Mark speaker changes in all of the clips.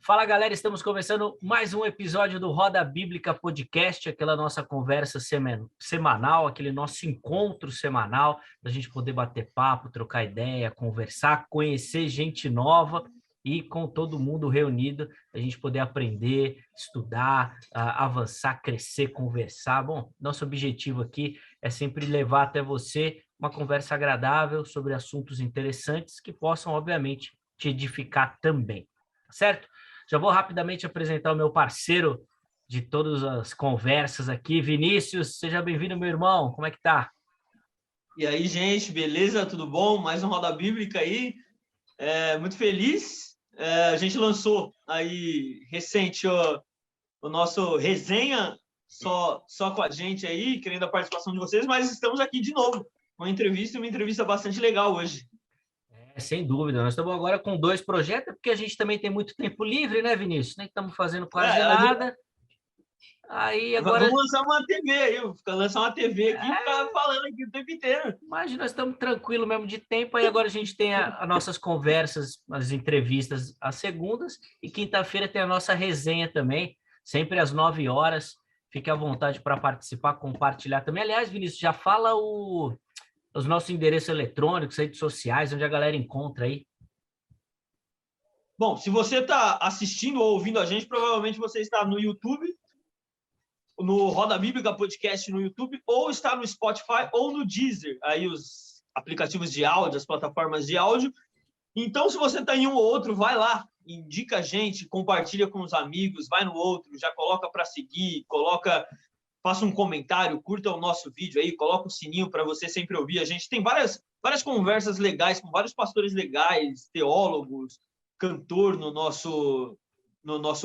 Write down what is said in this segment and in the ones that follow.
Speaker 1: Fala galera, estamos começando mais um episódio do Roda Bíblica Podcast, aquela nossa conversa semanal, aquele nosso encontro semanal, para a gente poder bater papo, trocar ideia, conversar, conhecer gente nova e com todo mundo reunido, a gente poder aprender, estudar, avançar, crescer, conversar. Bom, nosso objetivo aqui é sempre levar até você uma conversa agradável sobre assuntos interessantes que possam, obviamente, te edificar também, certo? Já vou rapidamente apresentar o meu parceiro de todas as conversas aqui, Vinícius. Seja bem-vindo, meu irmão. Como é que tá?
Speaker 2: E aí, gente, beleza? Tudo bom? Mais um Roda Bíblica aí. Muito feliz. A gente lançou aí recente o nosso resenha só com a gente aí, querendo a participação de vocês, mas estamos aqui de novo. Uma entrevista bastante legal hoje.
Speaker 1: Sem dúvida. Nós estamos agora com 2 projetos, porque a gente também tem muito tempo livre, né, Vinícius? Nem estamos fazendo quase nada. Aí agora...
Speaker 2: Vamos lançar uma TV aí, lançar uma TV aqui e ficar falando aqui o tempo inteiro.
Speaker 1: Mas nós estamos tranquilos mesmo de tempo, aí agora a gente tem as nossas conversas, as entrevistas às segundas, e quinta-feira tem a nossa resenha também, sempre às 9 horas. Fique à vontade para participar, compartilhar também. Aliás, Vinícius, já fala os nossos endereços eletrônicos, redes sociais, onde a galera encontra aí.
Speaker 2: Bom, se você está assistindo ou ouvindo a gente, provavelmente você está no YouTube, no Roda Bíblica Podcast no YouTube, ou está no Spotify ou no Deezer, aí os aplicativos de áudio, as plataformas de áudio. Então, se você está em um ou outro, vai lá, indica a gente, compartilha com os amigos, vai no outro, já coloca para seguir, faça um comentário, curta o nosso vídeo aí, coloca o sininho para você sempre ouvir. A gente tem várias conversas legais com vários pastores legais, teólogos, cantor no nosso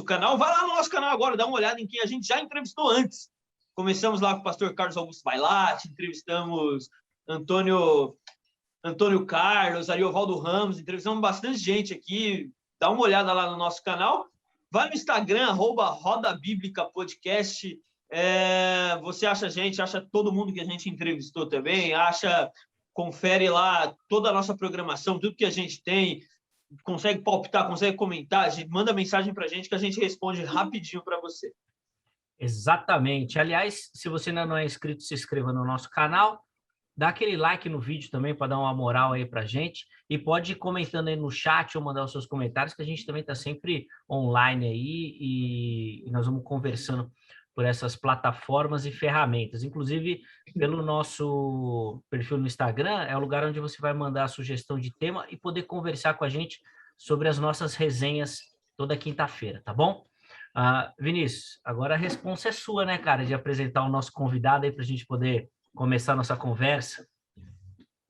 Speaker 2: canal. Vai lá no nosso canal agora, dá uma olhada em quem a gente já entrevistou antes. Começamos lá com o pastor Carlos Augusto Vailate, entrevistamos Antônio Carlos, Ariovaldo Ramos, entrevistamos bastante gente aqui. Dá uma olhada lá no nosso canal. Vai no Instagram, @Roda Bíblica Podcast. Você acha a gente, acha todo mundo que a gente entrevistou também, confere lá toda a nossa programação, tudo que a gente tem, consegue palpitar, consegue comentar, manda mensagem para a gente que a gente responde rapidinho para você.
Speaker 1: Exatamente. Aliás, se você ainda não é inscrito, se inscreva no nosso canal, dá aquele like no vídeo também para dar uma moral aí para a gente e pode ir comentando aí no chat ou mandar os seus comentários, que a gente também está sempre online aí e nós vamos conversando por essas plataformas e ferramentas. Inclusive, pelo nosso perfil no Instagram, é o lugar onde você vai mandar a sugestão de tema e poder conversar com a gente sobre as nossas resenhas toda quinta-feira, tá bom? Vinícius, agora a responsa é sua, né, cara, de apresentar o nosso convidado aí para a gente poder começar a nossa conversa.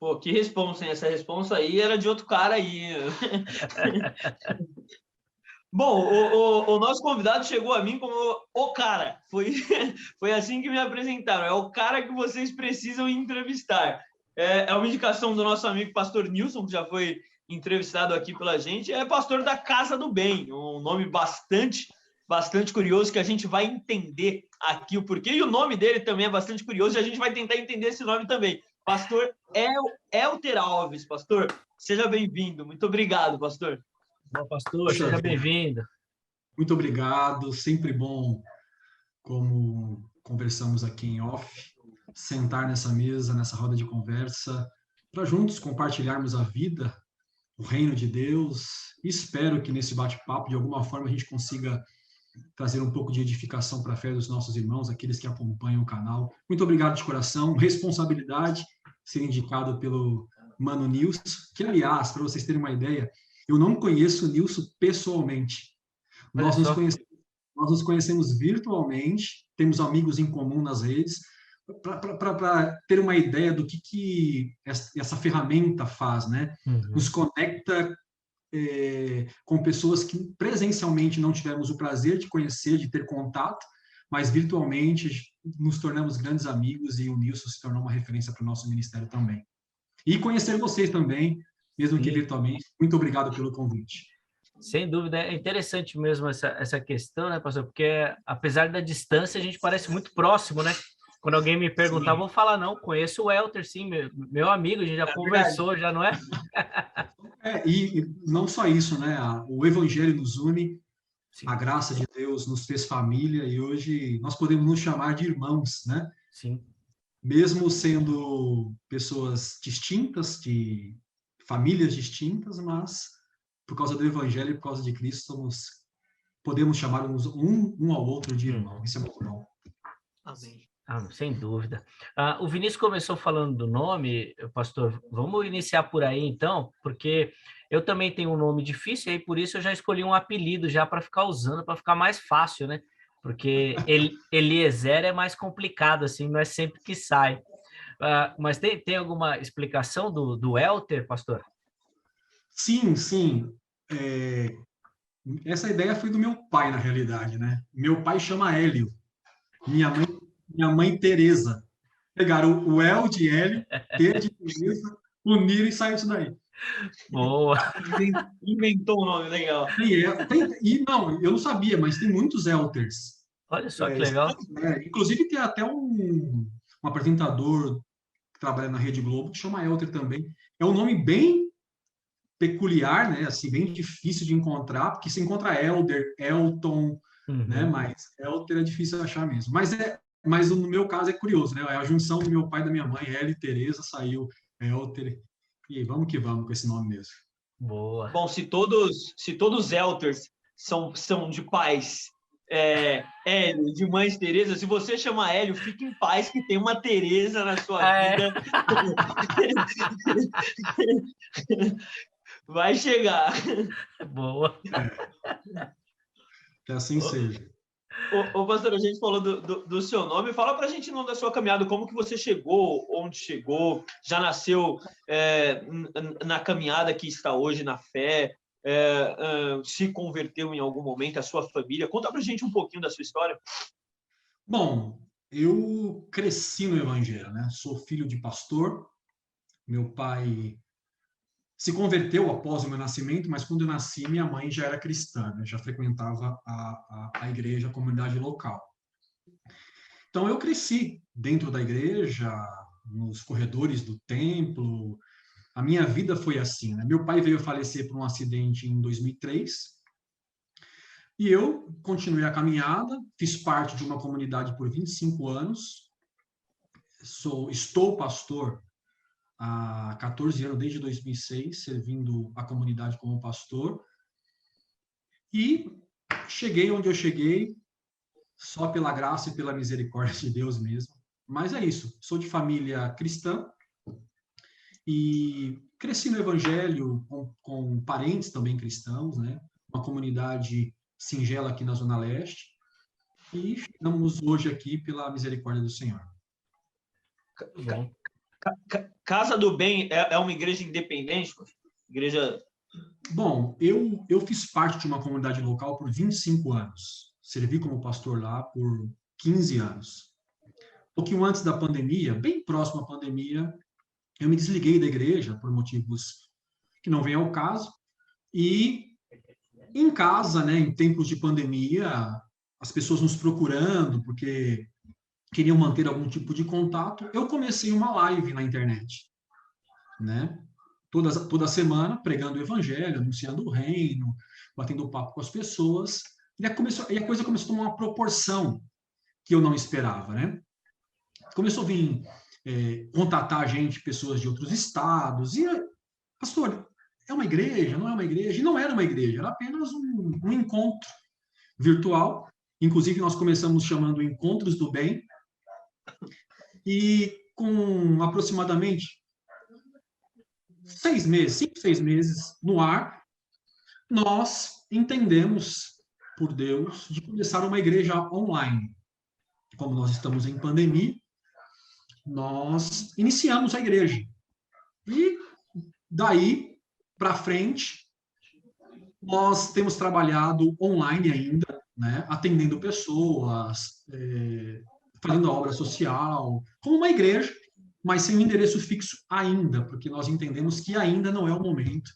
Speaker 2: Pô, que responsa, hein? Essa responsa aí era de outro cara aí. Bom, o nosso convidado chegou a mim como o cara. Foi assim que me apresentaram. É o cara que vocês precisam entrevistar. É uma indicação do nosso amigo pastor Nilson, que já foi entrevistado aqui pela gente. É pastor da Casa do Bem, um nome bastante curioso, que a gente vai entender aqui o porquê. E o nome dele também é bastante curioso e a gente vai tentar entender esse nome também. Pastor Elter Alves. Pastor, seja bem-vindo. Muito obrigado, pastor.
Speaker 1: Bom, pastor, seja bem-vindo.
Speaker 3: Muito obrigado, sempre bom, como conversamos aqui em off, sentar nessa mesa, nessa roda de conversa, para juntos compartilharmos a vida, o reino de Deus. Espero que nesse bate-papo, de alguma forma, a gente consiga trazer um pouco de edificação para a fé dos nossos irmãos, aqueles que acompanham o canal. Muito obrigado de coração, responsabilidade, ser indicado pelo Mano Nilson, que, aliás, para vocês terem uma ideia, eu não conheço o Nilson pessoalmente. Nós nos conhecemos virtualmente, temos amigos em comum nas redes, para ter uma ideia do que essa ferramenta faz, né? Nos conecta com pessoas que presencialmente não tivemos o prazer de conhecer, de ter contato, mas virtualmente nos tornamos grandes amigos e o Nilson se tornou uma referência para o nosso ministério também. E conhecer vocês também, mesmo que virtualmente. Muito obrigado pelo convite.
Speaker 1: Sem dúvida, é interessante mesmo essa questão, né, pastor? Porque apesar da distância, a gente parece muito próximo, né? Quando alguém me perguntar, eu vou falar, não, conheço o Elter, sim, meu amigo, a gente já conversou, verdade. Já não é?
Speaker 3: E não só isso, né? O Evangelho nos une,
Speaker 1: Sim,
Speaker 3: a graça de Deus nos fez família e hoje nós podemos nos chamar de irmãos, né?
Speaker 1: sim.
Speaker 3: Mesmo sendo pessoas distintas, de famílias distintas, mas por causa do Evangelho e por causa de Cristo, podemos chamar um ao outro de irmão. Isso é muito bom.
Speaker 2: Amém.
Speaker 1: Sem dúvida. O Vinícius começou falando do nome, pastor. Vamos iniciar por aí, então, porque eu também tenho um nome difícil, e aí por isso eu já escolhi um apelido já para ficar usando, para ficar mais fácil, né? Porque Eliezer é mais complicado, assim, não é sempre que sai. Mas tem alguma explicação do Elter, pastor?
Speaker 3: Sim, sim. Essa ideia foi do meu pai, na realidade, né? Meu pai chama Hélio, minha mãe Teresa. Pegaram o El de Hélio, T de Teresa, uniram e saiu isso daí.
Speaker 1: Boa.
Speaker 2: Inventou um nome legal.
Speaker 3: Não, eu não sabia, mas tem muitos Elters.
Speaker 1: Olha só que legal.
Speaker 3: Inclusive tem até um apresentador que trabalha na Rede Globo que chama Elter também. É um nome bem peculiar, né? Assim, bem difícil de encontrar, porque se encontra Elder, Elton, né?
Speaker 1: Uhum.
Speaker 3: Mas Elter é difícil de achar mesmo. Mas no meu caso é curioso, né? É a junção do meu pai e da minha mãe, Hélio e Teresa, saiu Elter. E vamos que vamos com esse nome mesmo.
Speaker 1: Boa.
Speaker 2: Bom, se todos Elters são de pais Hélio, de mães Teresa, se você chama Hélio, fique em paz que tem uma Teresa na sua vida. Vai chegar.
Speaker 1: Boa.
Speaker 3: Que assim seja.
Speaker 2: Ô, pastor, a gente falou do seu nome. Fala pra gente da sua caminhada, como que você chegou, onde chegou, já nasceu na caminhada que está hoje, na fé, se converteu em algum momento, a sua família. Conta pra gente um pouquinho da sua história.
Speaker 3: Bom, eu cresci no Evangelho, né? Sou filho de pastor. Meu pai se converteu após o meu nascimento, mas quando eu nasci, minha mãe já era cristã, né? Já frequentava a igreja, a comunidade local. Então, eu cresci dentro da igreja, nos corredores do templo. A minha vida foi assim, né? Meu pai veio a falecer por um acidente em 2003, e eu continuei a caminhada, fiz parte de uma comunidade por 25 anos, estou pastor há 14 anos, desde 2006, servindo a comunidade como pastor. E cheguei onde eu cheguei, só pela graça e pela misericórdia de Deus mesmo. Mas é isso, sou de família cristã e cresci no Evangelho com parentes também cristãos, né? Uma comunidade singela aqui na Zona Leste. E estamos hoje aqui pela misericórdia do Senhor.
Speaker 1: Bom.
Speaker 2: Casa do Bem é uma igreja independente? Igreja...
Speaker 3: Bom, eu fiz parte de uma comunidade local por 25 anos. Servi como pastor lá por 15 anos. Um pouquinho antes da pandemia, bem próximo à pandemia, eu me desliguei da igreja por motivos que não vêm ao caso. E em casa, né, em tempos de pandemia, as pessoas nos procurando porque queriam manter algum tipo de contato, eu comecei uma live na internet, né? Toda semana, pregando o evangelho, anunciando o reino, batendo papo com as pessoas, e a coisa começou a tomar uma proporção que eu não esperava, né? Começou a vir contatar a gente, pessoas de outros estados, e, pastor, é uma igreja, não é uma igreja? E não era uma igreja, era apenas um encontro virtual. Inclusive, nós começamos chamando Encontros do Bem, e com aproximadamente 6 meses, 5, 6 meses no ar, nós entendemos por Deus de começar uma igreja online. Como nós estamos em pandemia, nós iniciamos a igreja. E daí para frente, nós temos trabalhado online ainda, né, atendendo pessoas, fazendo obra social, como uma igreja, mas sem um endereço fixo ainda, porque nós entendemos que ainda não é o momento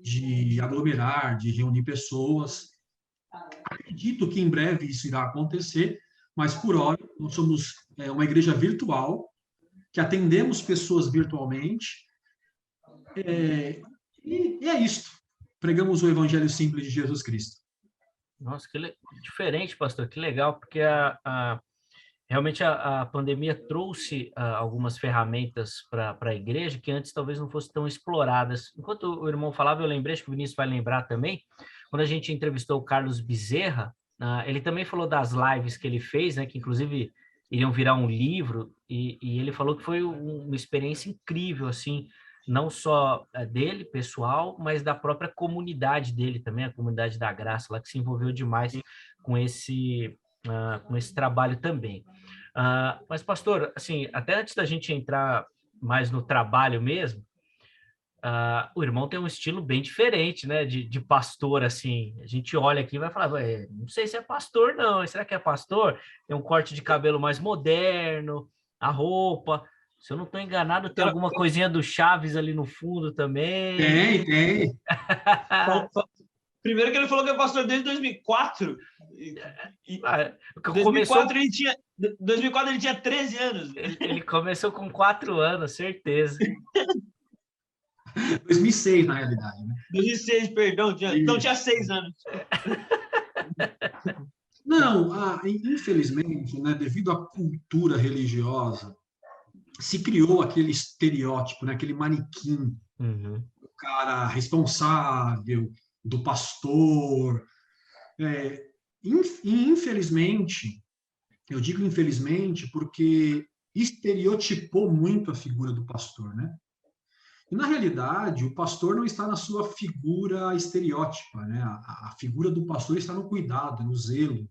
Speaker 3: de aglomerar, de reunir pessoas. Acredito que em breve isso irá acontecer, mas por hora nós somos uma igreja virtual, que atendemos pessoas virtualmente, e é isto. Pregamos o evangelho simples de Jesus Cristo.
Speaker 1: Nossa, diferente, pastor, que legal, porque realmente a pandemia trouxe algumas ferramentas para a igreja que antes talvez não fossem tão exploradas. Enquanto o irmão falava, eu lembrei, acho que o Vinícius vai lembrar também, quando a gente entrevistou o Carlos Bezerra, ele também falou das lives que ele fez, né, que inclusive iriam virar um livro, e ele falou que foi uma experiência incrível, assim, não só dele, pessoal, mas da própria comunidade dele também, a comunidade da Graça, lá que se envolveu demais com esse trabalho também. Mas, pastor, assim, até antes da gente entrar mais no trabalho mesmo, o irmão tem um estilo bem diferente, né, de pastor, assim. A gente olha aqui e vai falar, não sei se é pastor, não. Será que é pastor? Tem um corte de cabelo mais moderno, a roupa. Se eu não estou enganado, tem alguma coisinha do Chaves ali no fundo também.
Speaker 3: Tem.
Speaker 2: Primeiro que ele falou que é pastor desde 2004. Em 2004 ele tinha 13 anos.
Speaker 1: Ele começou com 4 anos, certeza.
Speaker 3: 2006, na realidade. Né?
Speaker 2: 2006, perdão. Então tinha 6 anos.
Speaker 3: Não, infelizmente, né, devido à cultura religiosa, se criou aquele estereótipo, né, aquele manequim, o cara responsável, do pastor. Infelizmente, eu digo infelizmente porque estereotipou muito a figura do pastor, né? E, na realidade, o pastor não está na sua figura estereótipa, né? A figura do pastor está no cuidado, no zelo,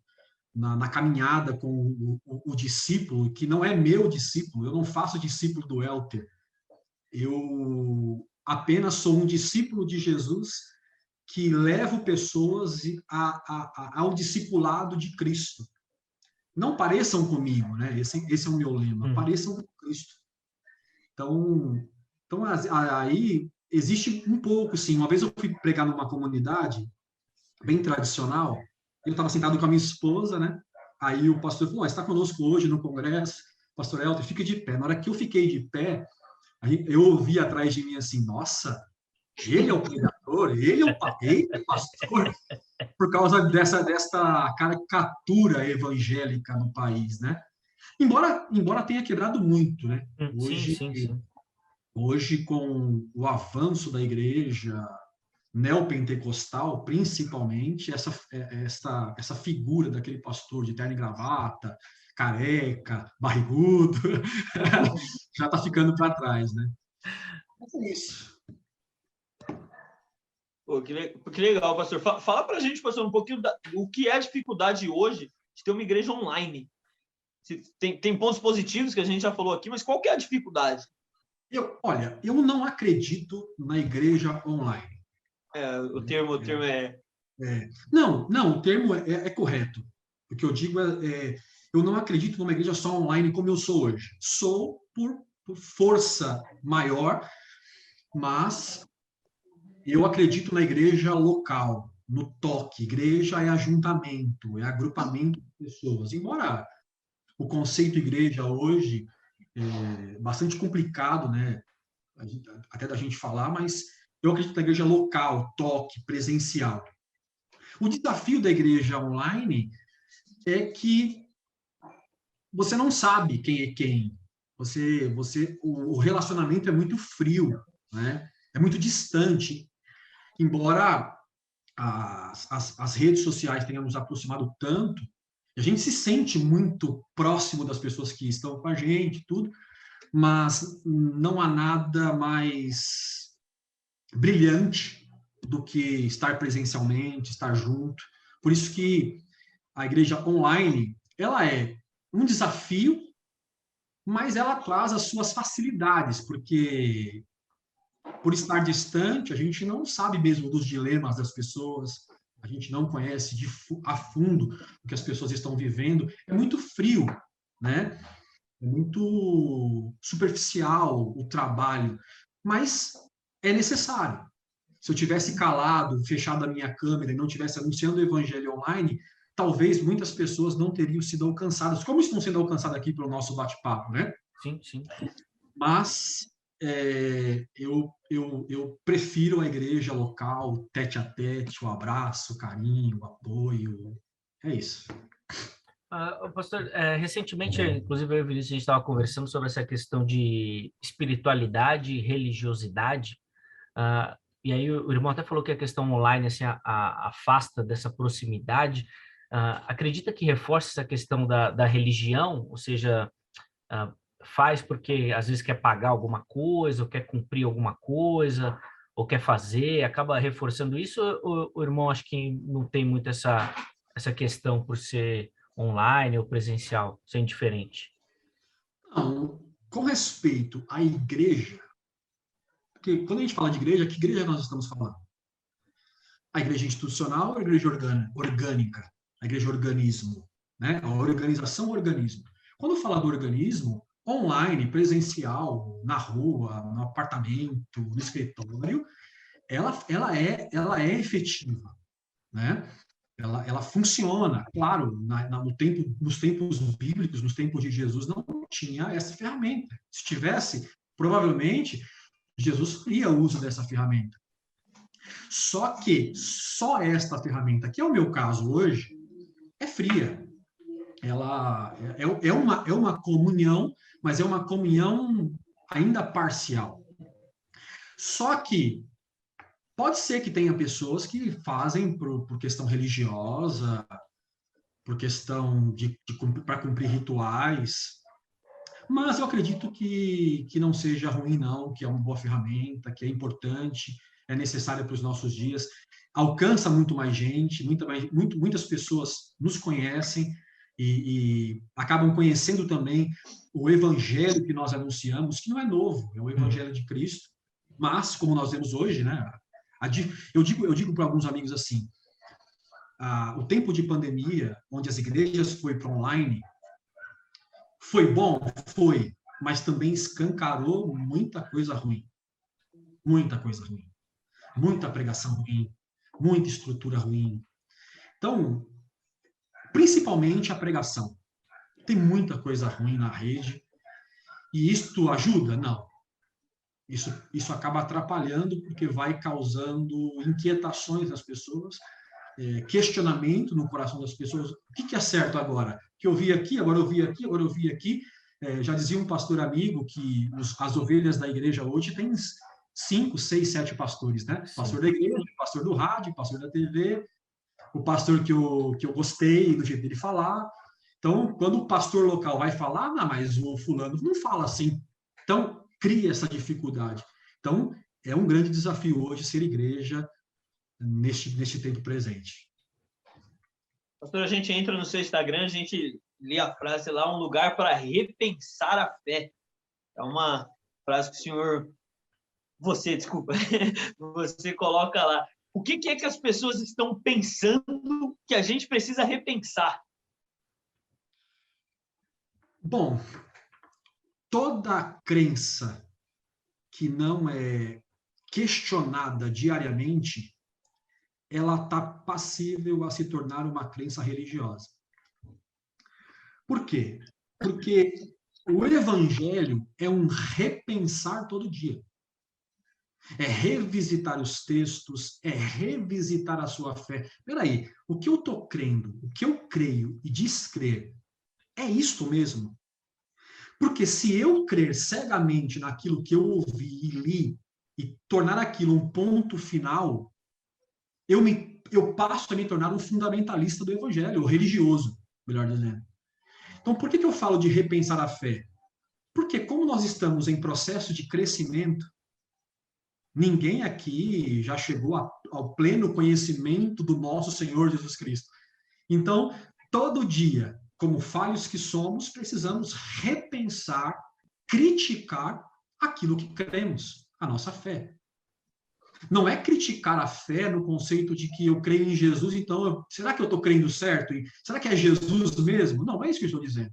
Speaker 3: na caminhada com o discípulo, que não é meu discípulo, eu não faço discípulo do Elter. Eu apenas sou um discípulo de Jesus que levo pessoas ao discipulado de Cristo. Não pareçam comigo, né? Esse é o meu lema, pareçam com Cristo. Então, aí existe um pouco, sim. Uma vez eu fui pregar numa comunidade bem tradicional, eu estava sentado com a minha esposa, né? Aí o pastor falou, está conosco hoje no congresso, pastor Elton, fique de pé. Na hora que eu fiquei de pé, eu ouvi atrás de mim assim, nossa, ele é o pregador, ele é o pastor, por causa desta caricatura evangélica no país, né? Embora tenha quebrado muito, né?
Speaker 1: Sim.
Speaker 3: Hoje, com o avanço da igreja neopentecostal, principalmente, essa figura daquele pastor de terno e gravata, careca, barrigudo, já está ficando para trás, né? Mas é isso.
Speaker 2: Pô, que legal, pastor. Fala para a gente, pastor, um pouquinho o que é a dificuldade hoje de ter uma igreja online. Tem pontos positivos que a gente já falou aqui, mas qual que é a dificuldade?
Speaker 3: Olha, eu não acredito na igreja online.
Speaker 2: O termo é...
Speaker 3: Não, o termo é correto. O que eu digo eu não acredito numa igreja só online como eu sou hoje. Sou por força maior, mas eu acredito na igreja local, no toque. Igreja é ajuntamento, é agrupamento de pessoas. Embora o conceito igreja hoje é bastante complicado, né? Até da gente falar, mas eu acredito na igreja local, toque, presencial. O desafio da igreja online é que você não sabe quem é quem. O relacionamento é muito frio, né? É muito distante. Embora as redes sociais tenham nos aproximado tanto, a gente se sente muito próximo das pessoas que estão com a gente, tudo, mas não há nada mais brilhante do que estar presencialmente, estar junto. Por isso que a igreja online, ela é um desafio, mas ela traz as suas facilidades, porque por estar distante, a gente não sabe mesmo dos dilemas das pessoas, a gente não conhece a fundo o que as pessoas estão vivendo. É muito frio, né? É muito superficial o trabalho, mas é necessário. Se eu tivesse calado, fechado a minha câmera e não tivesse anunciando o evangelho online, talvez muitas pessoas não teriam sido alcançadas, como estão sendo alcançadas aqui pelo nosso bate-papo, né?
Speaker 1: Sim.
Speaker 3: Mas eu prefiro a igreja local, tete a tete, o abraço, o carinho, o apoio. É isso.
Speaker 1: Pastor, recentemente, inclusive eu e o Vinícius, a gente estava conversando sobre essa questão de espiritualidade e religiosidade. E aí o irmão até falou que a questão online assim, afasta dessa proximidade. Acredita que reforça essa questão da religião, ou seja, faz porque às vezes quer pagar alguma coisa, ou quer cumprir alguma coisa, ou quer fazer, acaba reforçando isso, ou o irmão acho que não tem muito essa questão por ser online ou presencial, ser diferente?
Speaker 3: Não, com respeito à igreja, porque quando a gente fala de igreja, que igreja nós estamos falando? A igreja institucional ou a igreja orgânica? A igreja organismo, né? A organização organismo. Quando fala do organismo, online, presencial, na rua, no apartamento, no escritório, ela é efetiva, né? Ela funciona. Claro, nos tempos bíblicos, nos tempos de Jesus, não tinha essa ferramenta. Se tivesse, provavelmente, Jesus faria uso dessa ferramenta. Só que só esta ferramenta, que é o meu caso hoje, é fria. Ela é uma comunhão, mas é uma comunhão ainda parcial. Só que pode ser que tenha pessoas que fazem por questão religiosa, por questão para cumprir rituais, mas eu acredito que não seja ruim, não, que é uma boa ferramenta, que é importante, é necessária para os nossos dias, alcança muito mais gente, muitas pessoas nos conhecem e acabam conhecendo também o evangelho que nós anunciamos, que não é novo, é o evangelho de Cristo, mas, como nós vemos hoje, né, eu digo para alguns amigos assim, o tempo de pandemia, onde as igrejas foi para online, foi bom? Foi, mas também escancarou muita coisa ruim. Muita coisa ruim. Muita pregação ruim, muita estrutura ruim. Então, principalmente a pregação. Tem muita coisa ruim na rede. E isto ajuda? Não. Isso acaba atrapalhando porque vai causando inquietações nas pessoas, questionamento no coração das pessoas. O que é certo agora? Que eu vi aqui, agora eu vi aqui, agora eu vi aqui. Já dizia um pastor amigo que as ovelhas da igreja hoje têm 5, 6, 7 pastores, né? Sim. Pastor da igreja, pastor do rádio, pastor da TV, o pastor que eu gostei do jeito dele falar. Então, quando o pastor local vai falar, não, mas o fulano não fala assim. Então, cria essa dificuldade. Então, é um grande desafio hoje ser igreja neste tempo presente.
Speaker 2: Pastor, a gente entra no seu Instagram, a gente lê a frase lá, um lugar para repensar a fé. É uma frase que o senhor... Você coloca lá. O que é que as pessoas estão pensando que a gente precisa repensar?
Speaker 3: Bom, toda crença que não é questionada diariamente, ela está passível a se tornar uma crença religiosa. Por quê? Porque o evangelho é um repensar todo dia. É revisitar os textos, é revisitar a sua fé. Peraí, o que eu estou crendo, o que eu creio e descrer, é isto mesmo? Porque se eu crer cegamente naquilo que eu ouvi e li e tornar aquilo um ponto final, eu passo a me tornar um fundamentalista do evangelho, ou religioso, melhor dizendo. Então, por que eu falo de repensar a fé? Porque como nós estamos em processo de crescimento, ninguém aqui já chegou ao pleno conhecimento do nosso Senhor Jesus Cristo. Então, todo dia, como falhos que somos, precisamos repensar, criticar aquilo que cremos, a nossa fé. Não é criticar a fé no conceito de que eu creio em Jesus, então, será que eu estou crendo certo? Será que é Jesus mesmo? Não, é isso que eu estou dizendo.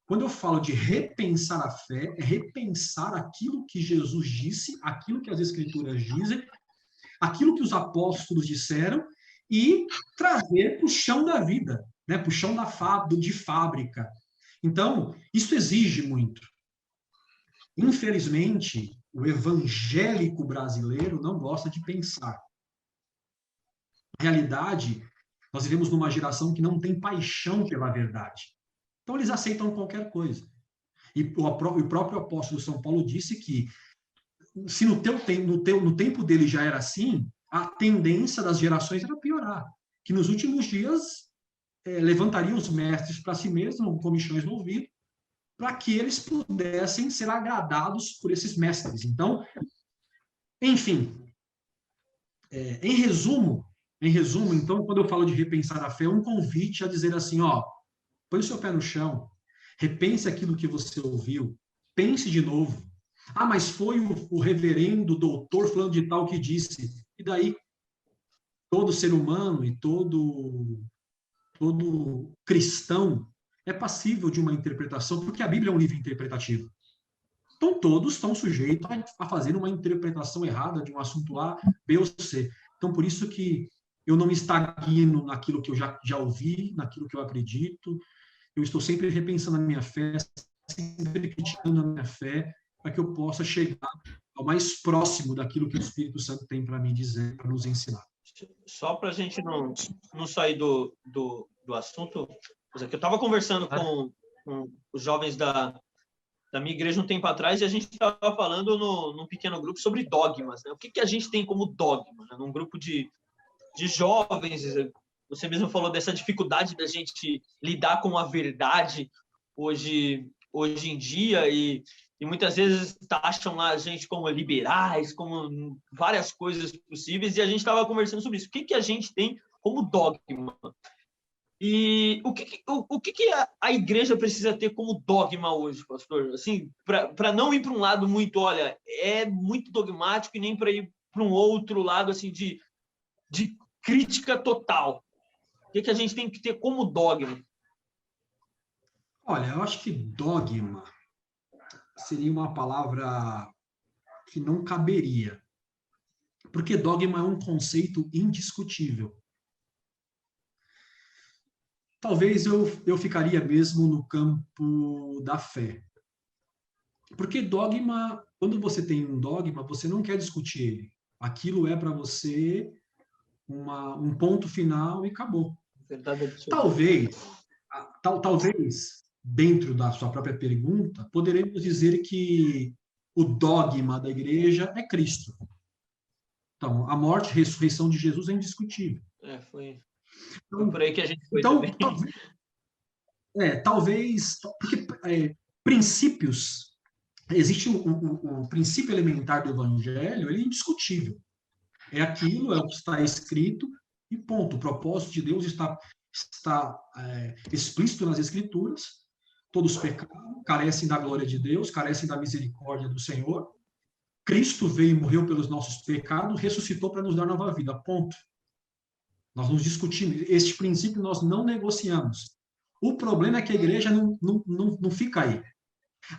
Speaker 3: Quando eu falo de repensar a fé, é repensar aquilo que Jesus disse, aquilo que as Escrituras dizem, aquilo que os apóstolos disseram e trazer para o chão da vida, né? Para o chão de fábrica. Então, isso exige muito. Infelizmente, o evangélico brasileiro não gosta de pensar. Na realidade, nós vivemos numa geração que não tem paixão pela verdade. Então, eles aceitam qualquer coisa. E o próprio apóstolo São Paulo disse que, se no tempo dele já era assim, a tendência das gerações era piorar. Que nos últimos dias levantariam os mestres para si mesmos, comichões no ouvido, para que eles pudessem ser agradados por esses mestres. Então, enfim, em resumo, então, quando eu falo de repensar a fé, é um convite a dizer assim, ó, põe o seu pé no chão, repense aquilo que você ouviu, pense de novo. Ah, mas foi o reverendo doutor fulano de tal que disse. E daí, todo ser humano e todo cristão é passível de uma interpretação, porque a Bíblia é um livro interpretativo. Então, todos estão sujeitos a fazer uma interpretação errada de um assunto A, B ou C. Então, por isso que eu não me estagno naquilo que eu já ouvi, naquilo que eu acredito. Eu estou sempre repensando a minha fé, sempre criticando a minha fé, para que eu possa chegar ao mais próximo daquilo que o Espírito Santo tem para me dizer, para nos ensinar.
Speaker 2: Só para a gente não sair do assunto, eu estava conversando com os jovens da minha igreja um tempo atrás e a gente estava falando num pequeno grupo sobre dogmas. Né? O que a gente tem como dogma? Né? Num grupo de jovens, você mesmo falou dessa dificuldade da gente lidar com a verdade hoje em dia e muitas vezes taxam lá a gente como liberais, como várias coisas possíveis, e a gente estava conversando sobre isso. O que a gente tem como dogma? E o que a igreja precisa ter como dogma hoje, pastor? Assim, para não ir para um lado muito, olha, é muito dogmático, e nem para ir para um outro lado assim de crítica total. O que a gente tem que ter como dogma?
Speaker 3: Olha, eu acho que dogma seria uma palavra que não caberia, porque dogma é um conceito indiscutível. Talvez eu ficaria mesmo no campo da fé. Porque dogma, quando você tem um dogma, você não quer discutir ele. Aquilo é para você um ponto final e acabou. Talvez, dentro da sua própria pergunta, poderemos dizer que o dogma da igreja é Cristo. Então, a morte e a ressurreição de Jesus é indiscutível.
Speaker 2: Foi por aí que a gente foi
Speaker 3: então,
Speaker 2: também.
Speaker 3: Talvez, porque princípios, existe um princípio elementar do evangelho, ele é indiscutível. É aquilo, é o que está escrito, e ponto. O propósito de Deus está explícito nas Escrituras. Todos pecaram, carecem da glória de Deus, carecem da misericórdia do Senhor. Cristo veio e morreu pelos nossos pecados, ressuscitou para nos dar nova vida. Ponto. Nós não discutimos. Este princípio nós não negociamos. O problema é que a igreja não fica aí.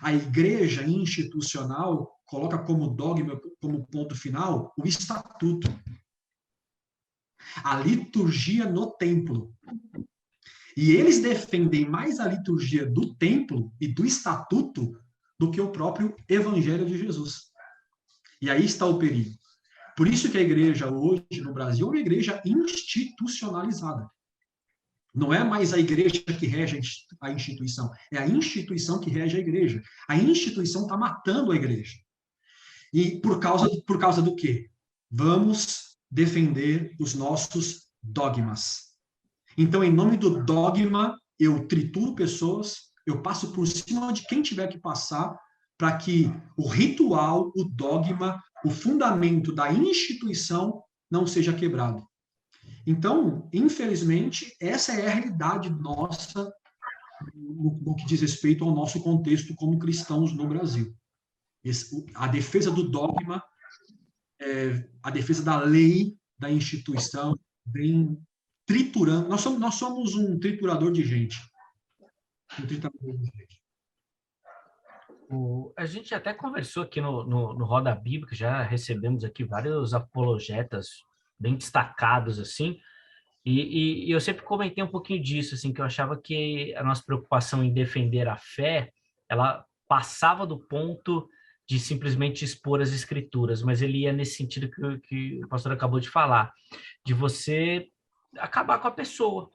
Speaker 3: A igreja institucional coloca como dogma, como ponto final, o estatuto. A liturgia no templo. E eles defendem mais a liturgia do templo e do estatuto do que o próprio evangelho de Jesus. E aí está o perigo. Por isso que a igreja hoje no Brasil é uma igreja institucionalizada. Não é mais a igreja que rege a instituição, é a instituição que rege a igreja. A instituição está matando a igreja. E por causa do quê? Vamos defender os nossos dogmas. Então, em nome do dogma, eu trituro pessoas, eu passo por cima de quem tiver que passar, para que o ritual, o dogma, o fundamento da instituição não seja quebrado. Então, infelizmente, essa é a realidade nossa no que diz respeito ao nosso contexto como cristãos no Brasil. A defesa do dogma, a defesa da lei, da instituição, vem triturando. Nós somos um triturador de gente. Um triturador de gente.
Speaker 1: A gente até conversou aqui no Roda Bíblica, já recebemos aqui vários apologetas bem destacados, assim, e eu sempre comentei um pouquinho disso, assim, que eu achava que a nossa preocupação em defender a fé, ela passava do ponto de simplesmente expor as escrituras, mas ele ia nesse sentido que o pastor acabou de falar, de você acabar com a pessoa.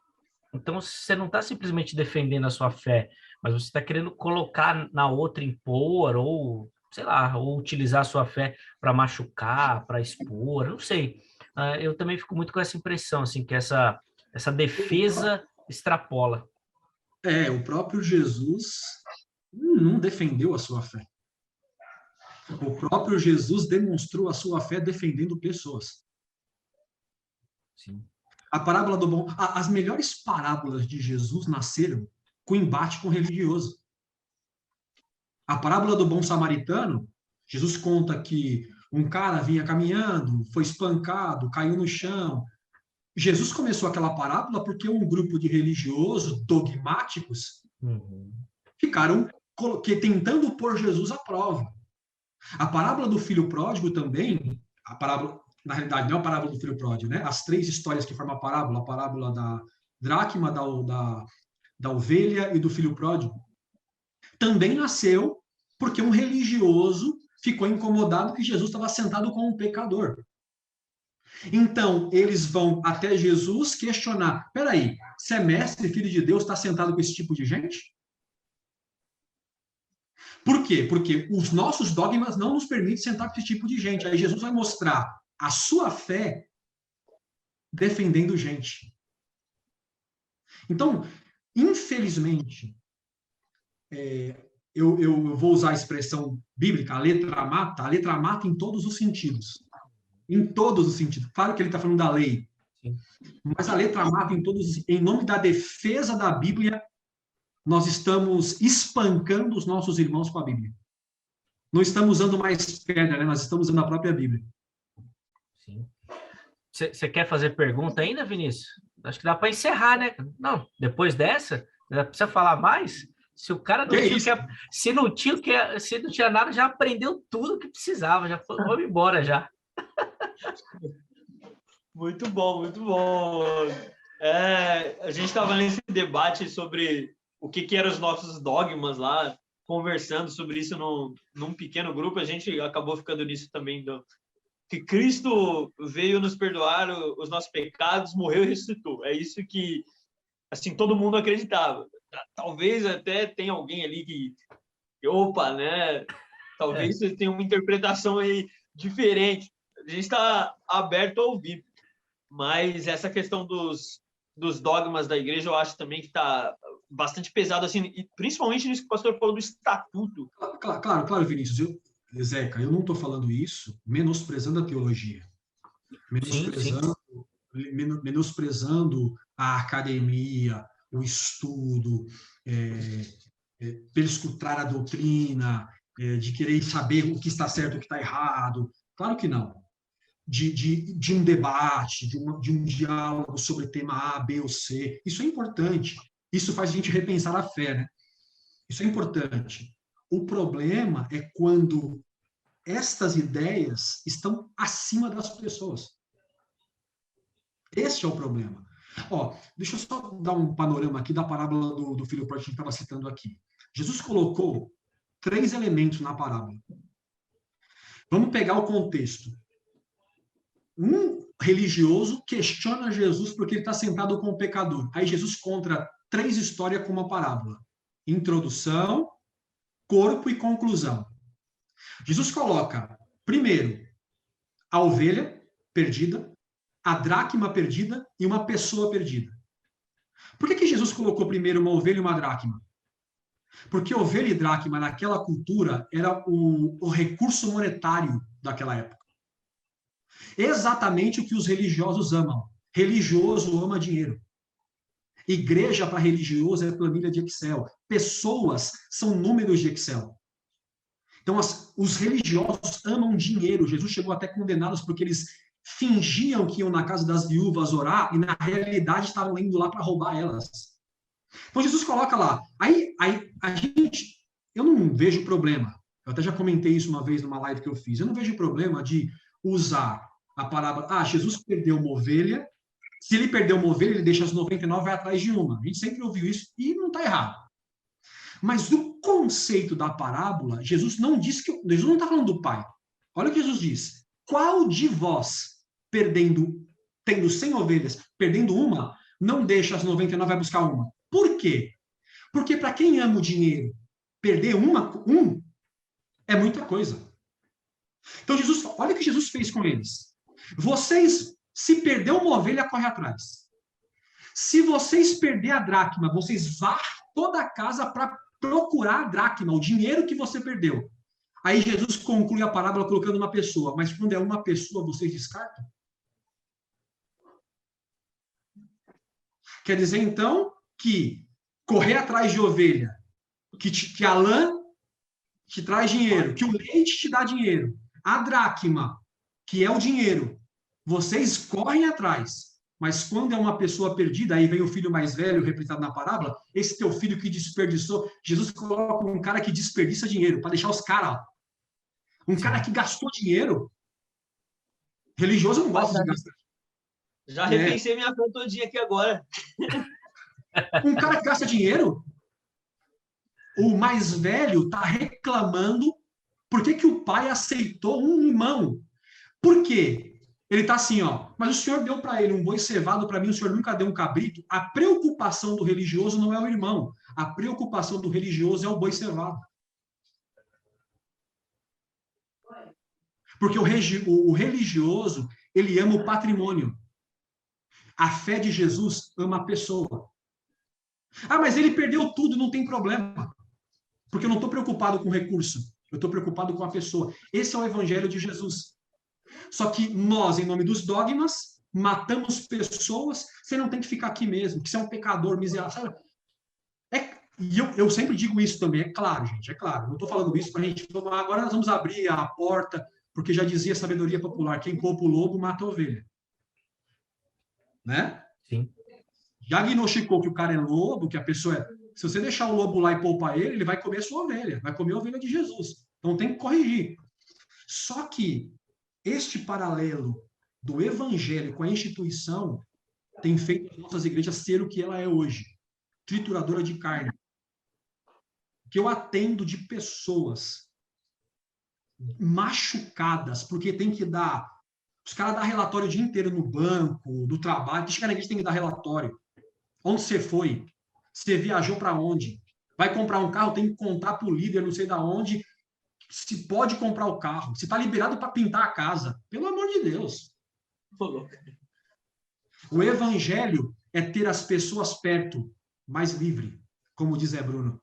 Speaker 1: Então, você não está simplesmente defendendo a sua fé, mas você está querendo colocar na outra, impor, ou, sei lá, ou utilizar a sua fé para machucar, para expor, não sei. Eu também fico muito com essa impressão, assim, que essa defesa extrapola.
Speaker 3: O próprio Jesus não defendeu a sua fé. O próprio Jesus demonstrou a sua fé defendendo pessoas.
Speaker 1: Sim.
Speaker 3: A parábola do bom, as melhores parábolas de Jesus nasceram com embate com o religioso. A parábola do bom samaritano, Jesus conta que um cara vinha caminhando, foi espancado, caiu no chão. Jesus começou aquela parábola porque um grupo de religiosos dogmáticos ficaram tentando pôr Jesus à prova. A parábola do filho pródigo também, a parábola, na realidade, não é a parábola do filho pródigo, né? As três histórias que formam a parábola da dracma, da ovelha e do filho pródigo, também nasceu porque um religioso ficou incomodado que Jesus estava sentado com um pecador. Então, eles vão até Jesus questionar, peraí, se é mestre, filho de Deus, está sentado com esse tipo de gente? Por quê? Porque os nossos dogmas não nos permitem sentar com esse tipo de gente. Aí Jesus vai mostrar a sua fé defendendo gente. Então, infelizmente, eu vou usar a expressão bíblica, a letra mata em todos os sentidos. Em todos os sentidos. Claro que ele está falando da lei, mas a letra mata em todos os sentidos. Em nome da defesa da Bíblia, nós estamos espancando os nossos irmãos com a Bíblia. Não estamos usando mais pedra, né? Nós estamos usando a própria Bíblia.
Speaker 1: Sim. Você quer fazer pergunta ainda, Vinícius? Acho que dá para encerrar, né? Não, depois dessa, precisa falar mais? Se o cara não tinha, se não tinha nada, já aprendeu tudo que precisava, já foi, vamos embora já.
Speaker 2: Muito bom, muito bom. A gente estava nesse debate sobre o que eram os nossos dogmas lá, conversando sobre isso num pequeno grupo. A gente acabou ficando nisso também, que Cristo veio nos perdoar os nossos pecados, morreu e ressuscitou. É isso que, assim, todo mundo acreditava. Talvez até tenha alguém ali que opa, né? Talvez você tenha uma interpretação aí diferente. A gente está aberto a ouvir. Mas essa questão dos dogmas da igreja, eu acho também que está bastante pesado, assim, e principalmente nisso que o pastor falou do estatuto.
Speaker 3: Claro, Vinícius. Zeca, eu não estou falando isso menosprezando a teologia, menosprezando a academia, o estudo, perscrutar a doutrina, de querer saber o que está certo e o que está errado. Claro que não. De um debate, de um diálogo sobre tema A, B ou C. Isso é importante. Isso faz a gente repensar a fé, né? Isso é importante. O problema é quando estas ideias estão acima das pessoas. Este é o problema. Deixa eu só dar um panorama aqui da parábola do filho pródigo que a gente estava citando aqui. Jesus colocou 3 elementos na parábola. Vamos pegar o contexto. Um religioso questiona Jesus porque ele está sentado com o pecador. Aí Jesus conta 3 histórias com uma parábola. Introdução, corpo e conclusão. Jesus coloca, primeiro, a ovelha perdida, a dracma perdida e uma pessoa perdida. Por que Jesus colocou primeiro uma ovelha e uma dracma? Porque ovelha e dracma, naquela cultura, era o recurso monetário daquela época. Exatamente o que os religiosos amam. Religioso ama dinheiro. Igreja para religioso é planilha de Excel. Pessoas são números de Excel. Então, os religiosos amam dinheiro. Jesus chegou até condená-los porque eles fingiam que iam na casa das viúvas orar e, na realidade, estavam indo lá para roubar elas. Então, Jesus coloca lá. Aí a gente... Eu não vejo problema. Eu até já comentei isso uma vez numa live que eu fiz. Eu não vejo problema de usar a parábola. Jesus perdeu uma ovelha. Se ele perdeu uma ovelha, ele deixa as 99 e vai atrás de uma. A gente sempre ouviu isso e não está errado. Mas o conceito da parábola, Jesus não diz que... Jesus não está falando do pai. Olha o que Jesus diz. Qual de vós, tendo 100 ovelhas, perdendo uma, não deixa as 99 e vai buscar uma? Por quê? Porque para quem ama o dinheiro, perder um é muita coisa. Então, Jesus, olha o que Jesus fez com eles. Vocês, se perder uma ovelha, corre atrás. Se vocês perder a dracma, vocês varrem toda a casa para procurar a dracma, o dinheiro que você perdeu. Aí Jesus conclui a parábola colocando uma pessoa. Mas quando é uma pessoa, vocês descartam? Quer dizer, então, que correr atrás de ovelha, que a lã te traz dinheiro, que o leite te dá dinheiro, a dracma, que é o dinheiro, vocês correm atrás. Mas quando é uma pessoa perdida, aí vem o filho mais velho, representado na parábola, esse teu filho que desperdiçou, Jesus coloca um cara que desperdiça dinheiro, para deixar os caras. Um cara que gastou dinheiro. Religioso não gosta de gastar.
Speaker 2: Já repensei minha conta todinha aqui agora.
Speaker 3: Um cara que gasta dinheiro, o mais velho está reclamando por que o pai aceitou um irmão. Por quê? Ele está assim, ó, mas o senhor deu para ele um boi cevado, para mim o senhor nunca deu um cabrito. A preocupação do religioso não é o irmão. A preocupação do religioso é o boi cevado. Porque o religioso, ele ama o patrimônio. A fé de Jesus ama a pessoa. Ah, mas ele perdeu tudo, não tem problema. Porque eu não estou preocupado com o recurso. Eu estou preocupado com a pessoa. Esse é o evangelho de Jesus. Só que nós, em nome dos dogmas, matamos pessoas. Você não tem que ficar aqui mesmo, que você é um pecador miserável. E eu sempre digo isso também, é claro, gente, é claro. Não estou falando isso para a gente tomar. Agora nós vamos abrir a porta, porque já dizia a sabedoria popular: quem poupa o lobo, mata a ovelha. Né?
Speaker 1: Sim.
Speaker 3: Já diagnosticou que o cara é lobo, que a pessoa é... Se você deixar o lobo lá e poupar ele, ele vai comer a sua ovelha, vai comer a ovelha de Jesus. Então tem que corrigir. Só que este paralelo do evangelho com a instituição tem feito as nossas igrejas ser o que ela é hoje. Trituradora de carne. Que eu atendo de pessoas machucadas, porque tem que dar... Os caras dão relatório o dia inteiro no banco, do trabalho. Que chega na igreja tem que dar relatório. Onde você foi? Você viajou para onde? Vai comprar um carro, tem que contar para o líder, não sei de onde, se pode comprar o carro. Se está liberado para pintar a casa. Pelo amor de Deus. O evangelho é ter as pessoas perto, mais livre, como diz Zé Bruno.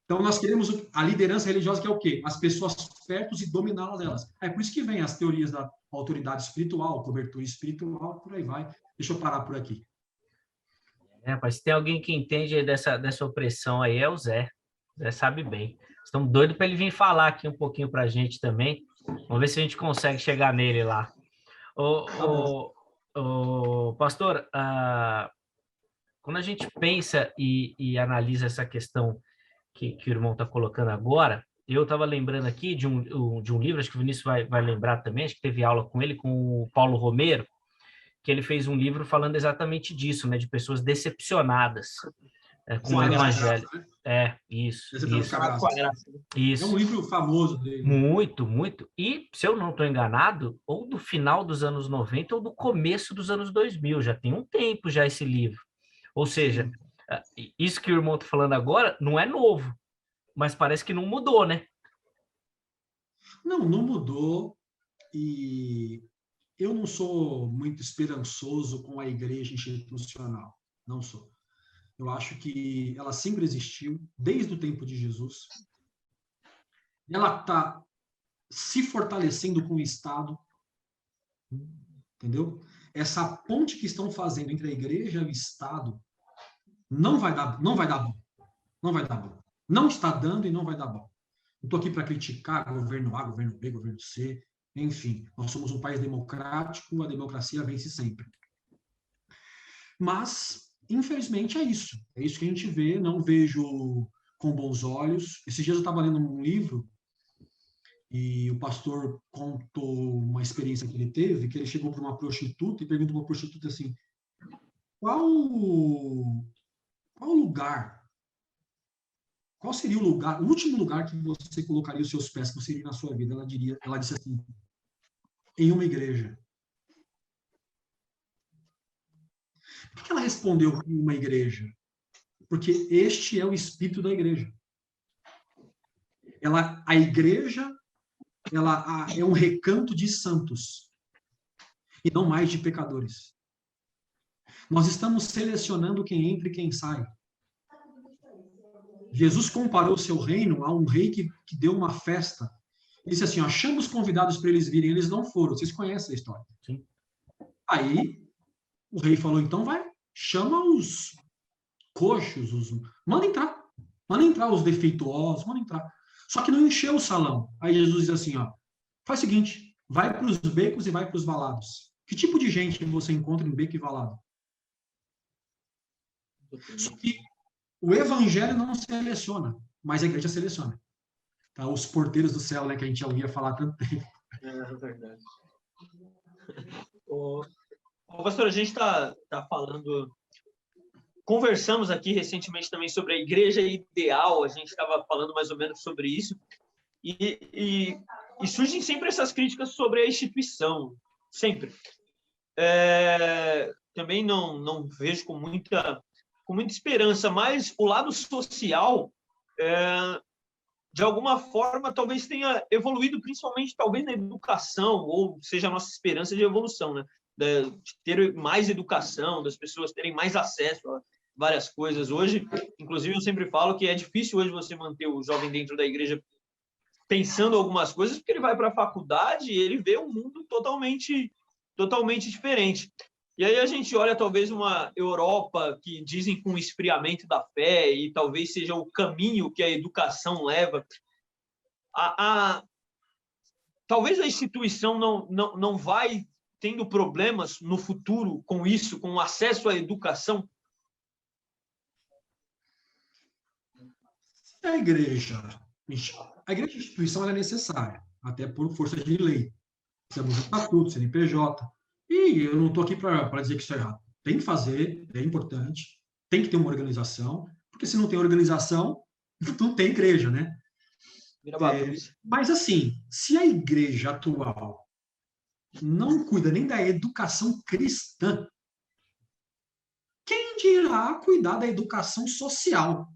Speaker 3: Então, nós queremos a liderança religiosa, que é o quê? As pessoas perto e dominá-las delas. É por isso que vem as teorias da autoridade espiritual, cobertura espiritual, por aí vai. Deixa eu parar por aqui.
Speaker 1: Mas se tem alguém que entende dessa opressão aí, é o Zé. O Zé sabe bem. Estamos doidos para ele vir falar aqui um pouquinho para a gente também. Vamos ver se a gente consegue chegar nele lá. Pastor, quando a gente pensa e analisa essa questão que o irmão está colocando agora, eu estava lembrando aqui de um livro, acho que o Vinícius vai lembrar também, acho que teve aula com ele, com o Paulo Romero, que ele fez um livro falando exatamente disso, né, de pessoas decepcionadas com o evangelho. Isso.
Speaker 3: É um livro famoso dele.
Speaker 1: Muito, muito. E, se eu não estou enganado, ou do final dos anos 90 ou do começo dos anos 2000, já tem um tempo já esse livro. Ou seja, isso que o irmão está falando agora não é novo, mas parece que não mudou, né?
Speaker 3: Não mudou, e eu não sou muito esperançoso com a igreja institucional, não sou. Eu acho que ela sempre existiu, desde o tempo de Jesus. Ela está se fortalecendo com o Estado, entendeu? Essa ponte que estão fazendo entre a igreja e o Estado não vai dar bom. Não vai dar bom. Não está dando e não vai dar bom. Não estou aqui para criticar governo A, governo B, governo C. Enfim, nós somos um país democrático, a democracia vence sempre. Mas, infelizmente, é isso. É isso que a gente vê, não vejo com bons olhos. Esses dias eu estava lendo um livro e o pastor contou uma experiência que ele teve, que ele chegou para uma prostituta e perguntou para uma prostituta assim: qual lugar qual seria o lugar, o último lugar que você colocaria os seus pés, que você iria na sua vida? Ela disse assim, em uma igreja. Por que ela respondeu em uma igreja? Porque este é o espírito da igreja. A igreja, é um recanto de santos e não mais de pecadores. Nós estamos selecionando quem entra e quem sai. Jesus comparou seu reino a um rei que deu uma festa. Ele disse assim, ó, chama os convidados para eles virem. Eles não foram. Vocês conhecem a história.
Speaker 1: Sim.
Speaker 3: Aí, o rei falou, então vai, chama os coxos, manda entrar os defeituosos, manda entrar. Só que não encheu o salão. Aí Jesus diz assim, ó, faz o seguinte, vai para os becos e vai para os valados. Que tipo de gente você encontra em beco e valado? Só que o evangelho não seleciona, mas a igreja seleciona. Tá? Os porteiros do céu, né, que a gente já ouvia falar há tanto tempo.
Speaker 2: É verdade. Pastor, a gente está falando... Conversamos aqui recentemente também sobre a igreja ideal, a gente estava falando mais ou menos sobre isso, e surgem sempre essas críticas sobre a instituição, sempre. Também não vejo com muita esperança, mas o lado social, de alguma forma, talvez tenha evoluído, principalmente talvez na educação, ou seja, a nossa esperança de evolução, né? De ter mais educação, das pessoas terem mais acesso a várias coisas. Hoje, inclusive, eu sempre falo que é difícil hoje você manter o jovem dentro da igreja pensando algumas coisas, porque ele vai para a faculdade e ele vê um mundo totalmente diferente. E aí a gente olha talvez uma Europa que dizem com esfriamento da fé, e talvez seja o caminho que a educação leva. Talvez a instituição não vai tendo problemas no futuro com isso, com o acesso à educação.
Speaker 3: A igreja instituição é necessária, até por força de lei. Precisamos de estatuto, CNPJ. E eu não estou aqui para dizer que isso é errado. Tem que fazer, é importante, tem que ter uma organização, porque se não tem organização, não tem igreja, né? Mas assim, se a igreja atual não cuida nem da educação cristã, quem dirá cuidar da educação social?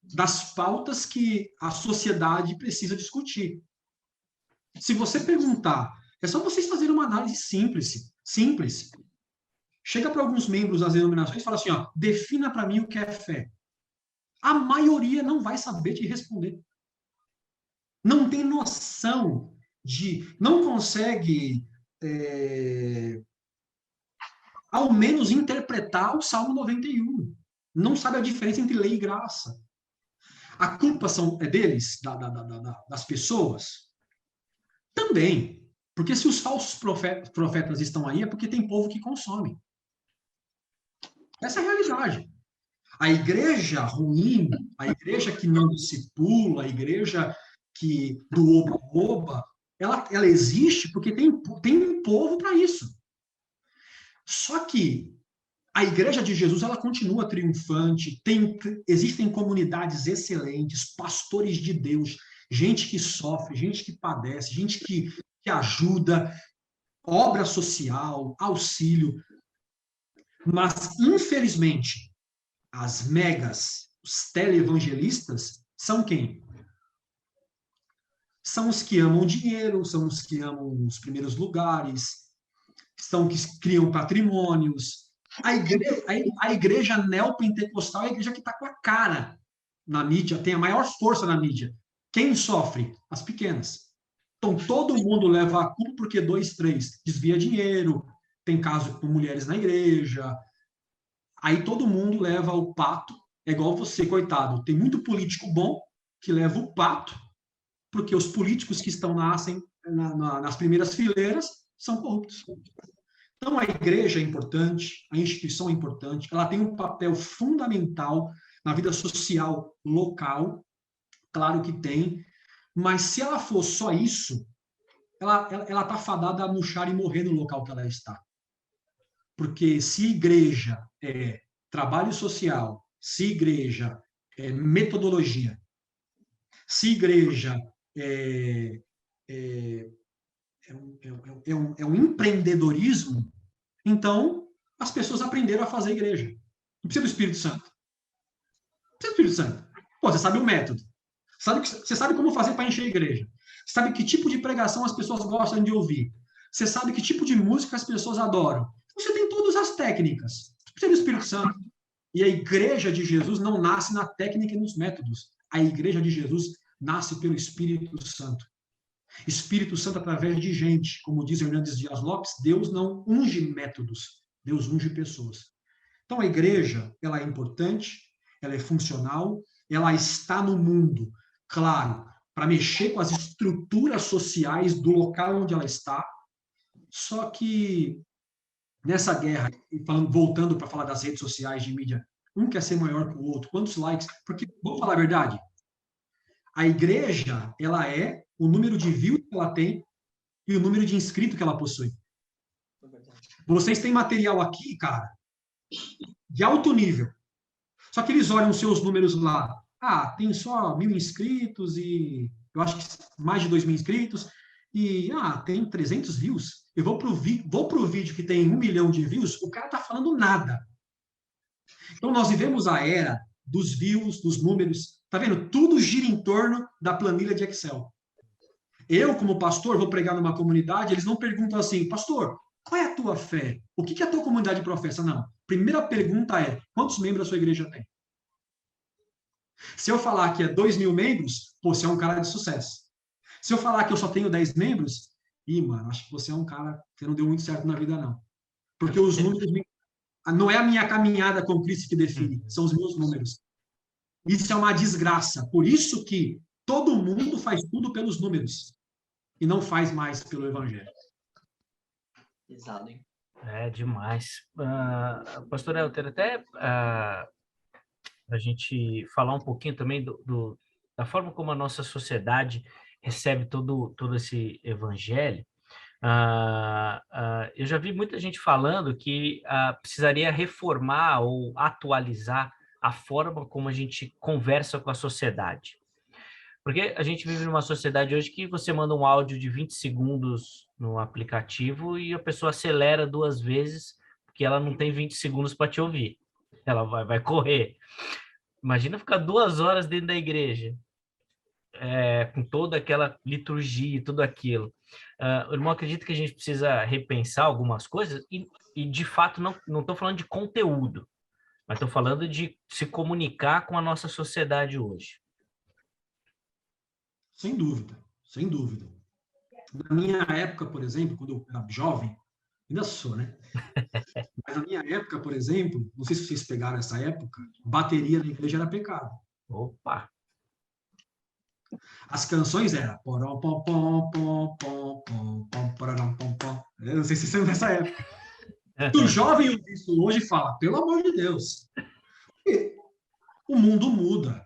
Speaker 3: Das pautas que a sociedade precisa discutir. Se você perguntar, é só vocês fazerem uma análise simples. Chega para alguns membros das denominações e fala assim, ó, defina para mim o que é fé. A maioria não vai saber te responder. Não tem noção não consegue, ao menos, interpretar o Salmo 91. Não sabe a diferença entre lei e graça. A culpa é deles, das pessoas? Também. Porque se os falsos profetas estão aí, é porque tem povo que consome. Essa é a realidade. A igreja ruim, a igreja que não discipula, a igreja do oba-oba, ela existe porque tem um povo para isso. Só que a igreja de Jesus, ela continua triunfante, existem comunidades excelentes, pastores de Deus, gente que sofre, gente que padece, gente que ajuda, obra social, auxílio. Mas, infelizmente, as megas, os televangelistas, são quem? São os que amam dinheiro, são os que amam os primeiros lugares, são os que criam patrimônios. A igreja neopentecostal é a igreja que está com a cara na mídia, tem a maior força na mídia. Quem sofre? As pequenas. Então, todo mundo leva a culpa porque 2, 3 desvia dinheiro, tem caso com mulheres na igreja. Aí todo mundo leva o pato, é igual você, coitado. Tem muito político bom que leva o pato, porque os políticos que nascem nas primeiras fileiras são corruptos. Então, a igreja é importante, a instituição é importante, ela tem um papel fundamental na vida social local, claro que tem, mas se ela for só isso, ela está fadada a murchar e morrer no local que ela está. Porque se igreja é trabalho social, se igreja metodologia. Se igreja é um empreendedorismo, então as pessoas aprenderam a fazer igreja. Não precisa do Espírito Santo. Não precisa do Espírito Santo. Pô, você sabe o método. Você sabe como fazer para encher a igreja. Você sabe que tipo de pregação as pessoas gostam de ouvir. Você sabe que tipo de música as pessoas adoram. Você tem todas as técnicas. Não precisa do Espírito Santo. E a igreja de Jesus não nasce na técnica e nos métodos. A igreja de Jesus nasce pelo Espírito Santo. Espírito Santo através de gente. Como diz Hernandes Dias Lopes, Deus não unge métodos, Deus unge pessoas. Então a igreja, ela é importante, ela é funcional, ela está no mundo, claro, para mexer com as estruturas sociais do local onde ela está. Só que nessa guerra, voltando para falar das redes sociais de mídia, um quer ser maior que o outro, quantos likes? Porque, vamos falar a verdade, a igreja, ela é o número de views que ela tem e o número de inscritos que ela possui. Vocês têm material aqui, cara, de alto nível. Só que eles olham os seus números lá. Ah, tem só 1.000 inscritos e eu acho que mais de 2.000 inscritos e tem 300 views. Eu vou pro vídeo que tem 1 milhão de views, o cara tá falando nada. Então nós vivemos a era dos views, dos números. Tá vendo? Tudo gira em torno da planilha de Excel. Eu, como pastor, vou pregar numa comunidade, eles não perguntam assim, pastor, qual é a tua fé? O que a tua comunidade professa? Não. Primeira pergunta é, quantos membros a sua igreja tem? Se eu falar que é 2.000 membros, você é um cara de sucesso. Se eu falar que eu só tenho 10 membros, mano, acho que você é um cara que não deu muito certo na vida, não. Porque os números, não é a minha caminhada com Cristo que define, são os meus números. Isso é uma desgraça. Por isso que todo mundo faz tudo pelos números e não faz mais pelo evangelho.
Speaker 2: Exato, hein?
Speaker 1: É demais. Pastor Elter, até a gente falar um pouquinho também da forma como a nossa sociedade recebe todo esse evangelho. Eu já vi muita gente falando que precisaria reformar ou atualizar a forma como a gente conversa com a sociedade. Porque a gente vive numa sociedade hoje que você manda um áudio de 20 segundos no aplicativo e a pessoa acelera 2 vezes porque ela não tem 20 segundos para te ouvir. Ela vai correr. Imagina ficar 2 horas dentro da igreja, com toda aquela liturgia e tudo aquilo. O irmão acredita que a gente precisa repensar algumas coisas e de fato, não estou falando de conteúdo, mas estou falando de se comunicar com a nossa sociedade hoje.
Speaker 3: Sem dúvida, sem dúvida. Na minha época, por exemplo, quando eu era jovem, ainda sou, né? Mas na minha época, por exemplo, não sei se vocês pegaram essa época, bateria na igreja era pecado.
Speaker 1: Opa!
Speaker 3: As canções eram... Eu não sei se vocês são dessa época. O jovem ouve isso hoje e fala, pelo amor de Deus. E o mundo muda.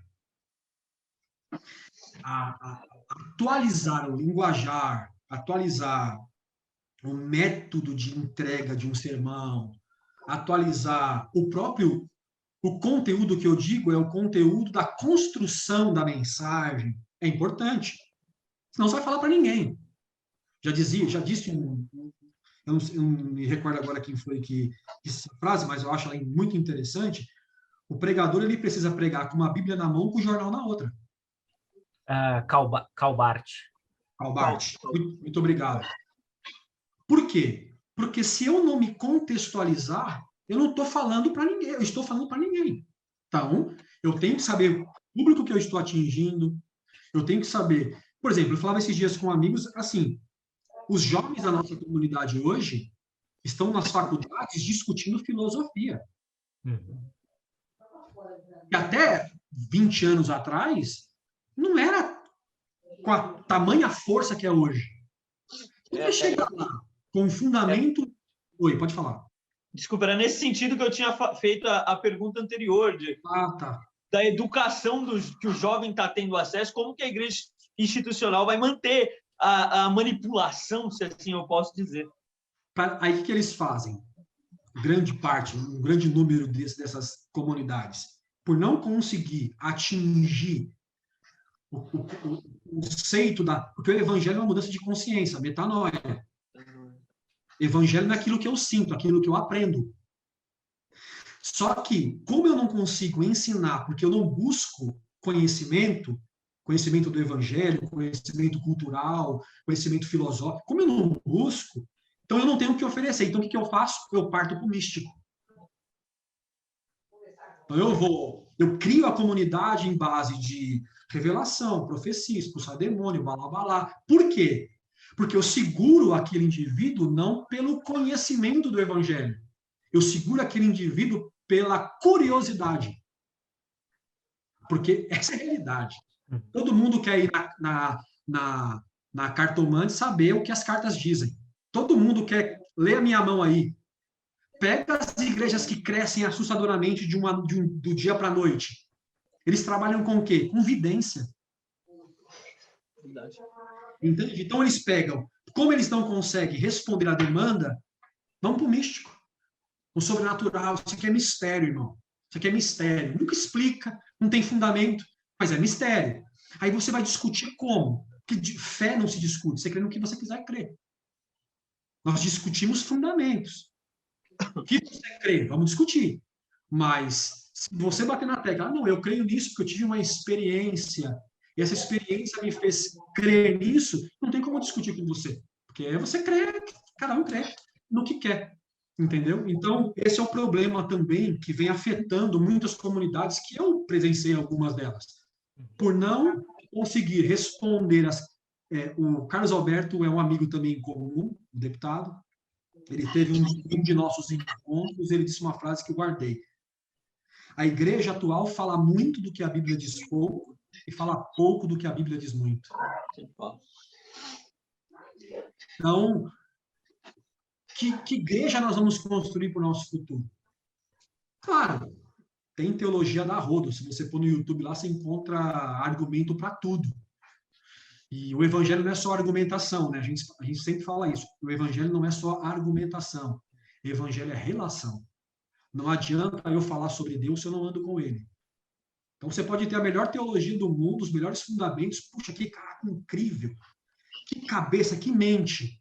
Speaker 3: Atualizar o linguajar, atualizar o método de entrega de um sermão, atualizar o conteúdo que eu digo é o conteúdo da construção da mensagem, é importante. Senão você vai falar para ninguém. Já disse eu não me recordo agora quem foi que disse essa frase, mas eu acho ela muito interessante. O pregador ele precisa pregar com uma Bíblia na mão e com o jornal na outra.
Speaker 1: Calbart.
Speaker 3: Muito obrigado. Por quê? Porque se eu não me contextualizar, eu não estou falando para ninguém, eu estou falando para ninguém. Então, eu tenho que saber o público que eu estou atingindo, eu tenho que saber... Por exemplo, eu falava esses dias com amigos, assim, os jovens da nossa comunidade hoje estão nas faculdades discutindo filosofia.
Speaker 1: Uhum.
Speaker 3: E até 20 anos atrás, não era com a tamanha força que é hoje. Você chega lá com um fundamento... Oi, pode falar.
Speaker 2: Desculpa, era nesse sentido que eu tinha feito a pergunta anterior, da educação que o jovem está tendo acesso, como que a igreja institucional vai manter a manipulação, se assim eu posso dizer.
Speaker 3: Aí o que eles fazem? Grande parte, um grande número dessas comunidades. por não conseguir atingir o conceito da... Porque o evangelho é uma mudança de consciência, metanoia. Evangelho não é aquilo que eu sinto, aquilo que eu aprendo. Só que, como eu não consigo ensinar, porque eu não busco conhecimento do evangelho, conhecimento cultural, conhecimento filosófico, como eu não busco, então eu não tenho o que oferecer. Então, o que eu faço? Eu parto para o místico. Então, eu crio a comunidade em base de revelação, profecia, expulsar demônio, blá, blá, blá, blá. Por quê? Porque eu seguro aquele indivíduo não pelo conhecimento do evangelho. Eu seguro aquele indivíduo pela curiosidade. Porque essa é a realidade. Todo mundo quer ir na cartomante saber o que as cartas dizem. Todo mundo quer ler a minha mão aí. Pega as igrejas que crescem assustadoramente do dia para a noite. Eles trabalham com o quê? Com vidência. Entende? Então eles pegam, como eles não conseguem responder à demanda, vão para o místico, o sobrenatural. Isso aqui é mistério, irmão. Isso aqui é mistério. Nunca explica, não tem fundamento, mas é mistério. Aí você vai discutir como? Porque fé não se discute, você crê no que você quiser crer. Nós discutimos fundamentos. O que você crê? Vamos discutir. Mas se você bater na tecla, não, eu creio nisso porque eu tive uma experiência, e essa experiência me fez crer nisso, não tem como discutir com você. Porque você crê, cada um crê no que quer. Entendeu? Então, esse é o problema também que vem afetando muitas comunidades, que eu presenciei algumas delas. Por não conseguir responder o Carlos Alberto é um amigo também em comum, um deputado. Ele teve um de nossos encontros, ele disse uma frase que eu guardei. A igreja atual fala muito do que a Bíblia diz pouco e fala pouco do que a Bíblia diz muito. Então, que igreja nós vamos construir para o nosso futuro? Claro, tem teologia da rodo. Se você pôr no YouTube lá, você encontra argumento para tudo. E o evangelho não é só argumentação, né? A gente sempre fala isso. O evangelho não é só argumentação. O evangelho é relação. Não adianta eu falar sobre Deus se eu não ando com ele. Então você pode ter a melhor teologia do mundo, os melhores fundamentos. Puxa, que cara incrível. Que cabeça, que mente.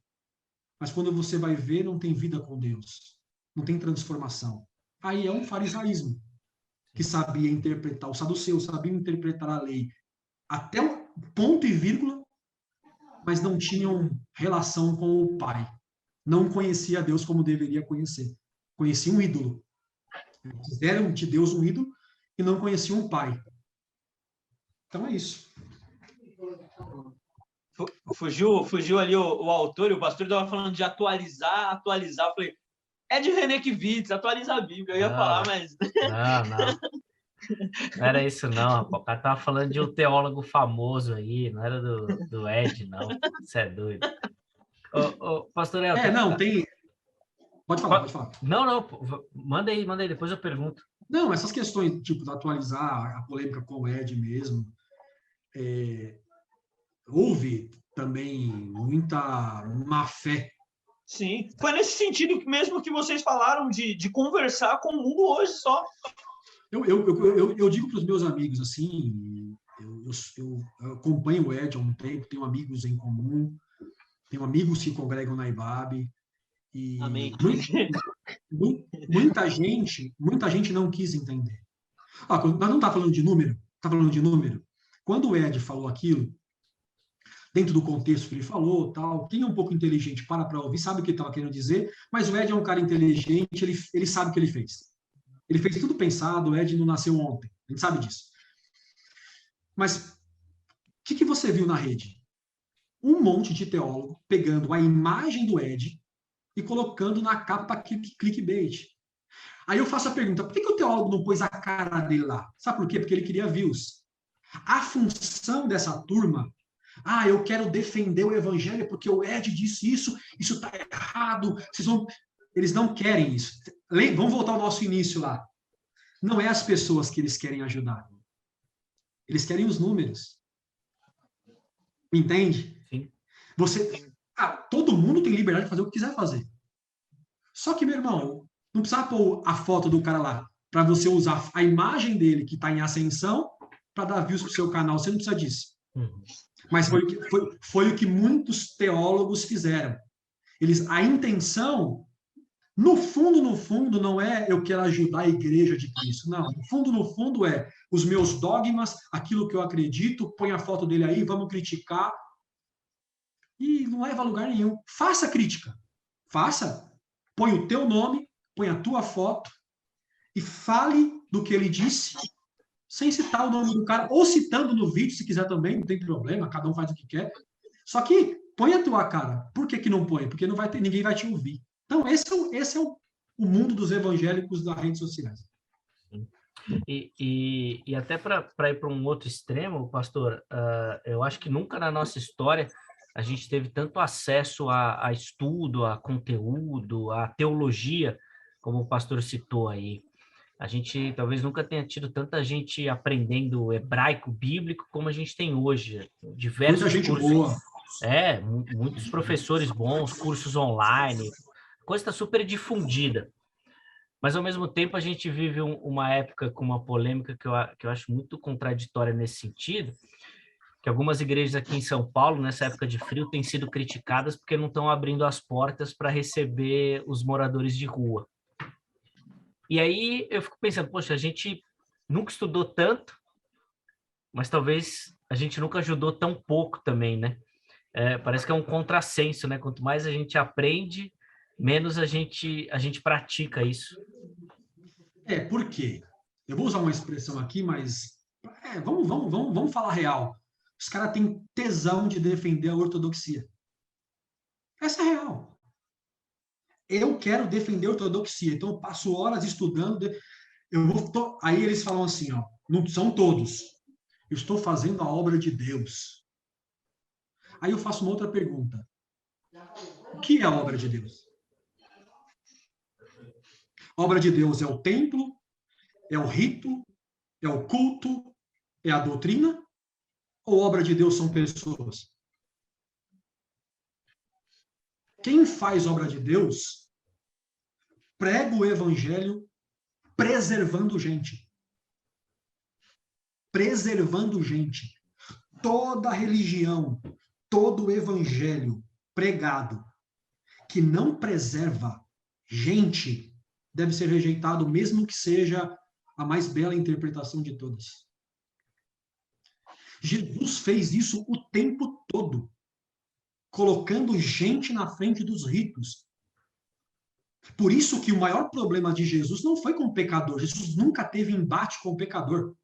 Speaker 3: Mas quando você vai ver, não tem vida com Deus. Não tem transformação. Aí é um farisaísmo que sabia interpretar, os saduceus sabiam interpretar a lei até o ponto e vírgula, mas não tinham relação com o Pai. Não conhecia Deus como deveria conhecer. Conhecia um ídolo. Fizeram de Deus um ídolo e não conheciam o Pai. Então é isso.
Speaker 2: Fugiu ali o autor, e o pastor estava falando de atualizar. Eu falei, é de René Kivitz, atualizar a Bíblia. Eu ia falar, mas...
Speaker 1: Não era isso, não, rapaz. O cara tava falando de um teólogo famoso aí, não era do Ed, não. Você é doido. Pastor Elton...
Speaker 3: não, tem... Pode falar.
Speaker 1: Não, manda aí, depois eu pergunto.
Speaker 3: Não, essas questões, tipo, de atualizar a polêmica com o Ed mesmo, houve também muita má fé.
Speaker 2: Sim, foi nesse sentido mesmo que vocês falaram de conversar com o mundo hoje só.
Speaker 3: Eu digo para os meus amigos, assim, eu acompanho o Ed há um tempo, tenho amigos em comum, tenho amigos que congregam na IBAB, e
Speaker 2: Amém.
Speaker 3: muita gente não quis entender. Nós não estamos falando de número, está falando de número. Quando o Ed falou aquilo, dentro do contexto que ele falou, tal, quem é um pouco inteligente para ouvir, sabe o que ele estava querendo dizer, mas o Ed é um cara inteligente, ele sabe o que ele fez. Ele fez tudo pensado, o Ed não nasceu ontem, a gente sabe disso. Mas o que você viu na rede? Um monte de teólogo pegando a imagem do Ed e colocando na capa clickbait. Aí eu faço a pergunta, por que o teólogo não pôs a cara dele lá? Sabe por quê? Porque ele queria views. A função dessa turma, eu quero defender o evangelho porque o Ed disse isso está errado, eles não querem isso. Vamos voltar ao nosso início lá. Não é as pessoas que eles querem ajudar. Eles querem os números. Entende?
Speaker 1: Sim.
Speaker 3: Todo mundo tem liberdade de fazer o que quiser fazer. Só que, meu irmão, não precisava pôr a foto do cara lá. para você usar a imagem dele, que está em ascensão, para dar views para o seu canal. Você não precisa disso. Mas foi o que muitos teólogos fizeram. A intenção, no fundo, não é eu quero ajudar a igreja de Cristo. Não, no fundo é os meus dogmas, aquilo que eu acredito, põe a foto dele aí, vamos criticar. E não leva a lugar nenhum. Faça crítica. Faça. Põe o teu nome, põe a tua foto e fale do que ele disse, sem citar o nome do cara, ou citando no vídeo, se quiser também, não tem problema, cada um faz o que quer. Só que põe a tua cara. Por que não põe? Porque não vai ter, ninguém vai te ouvir. Então, esse é o mundo dos evangélicos das redes sociais.
Speaker 1: E até para ir para um outro extremo, pastor, eu acho que nunca na nossa história a gente teve tanto acesso a estudo, a conteúdo, a teologia, como o pastor citou aí. A gente talvez nunca tenha tido tanta gente aprendendo hebraico bíblico como a gente tem hoje. Diversos
Speaker 3: muita gente
Speaker 1: cursos,
Speaker 3: boa.
Speaker 1: Muitos professores bons, cursos online, a coisa está super difundida. Mas, ao mesmo tempo, a gente vive uma época com uma polêmica que eu acho muito contraditória nesse sentido, que algumas igrejas aqui em São Paulo, nessa época de frio, têm sido criticadas porque não estão abrindo as portas para receber os moradores de rua. E aí eu fico pensando, poxa, a gente nunca estudou tanto, mas talvez a gente nunca ajudou tão pouco também, né? Parece que é um contrassenso, né? Quanto mais a gente aprende, menos a gente pratica isso.
Speaker 3: Por quê? Eu vou usar uma expressão aqui, mas vamos falar real. Os caras têm tesão de defender a ortodoxia. Essa é real. Eu quero defender a ortodoxia, então eu passo horas estudando. Aí eles falam assim, ó, não são todos. Eu estou fazendo a obra de Deus. Aí eu faço uma outra pergunta. O que é a obra de Deus? A obra de Deus é o templo, é o rito, é o culto, é a doutrina? Ou a obra de Deus são pessoas? Quem faz obra de Deus prega o evangelho preservando gente. Preservando gente. Toda religião, todo evangelho pregado que não preserva gente deve ser rejeitado, mesmo que seja a mais bela interpretação de todas. Jesus fez isso o tempo todo, colocando gente na frente dos ritos. Por isso que o maior problema de Jesus não foi com o pecador. Jesus nunca teve embate com o pecador.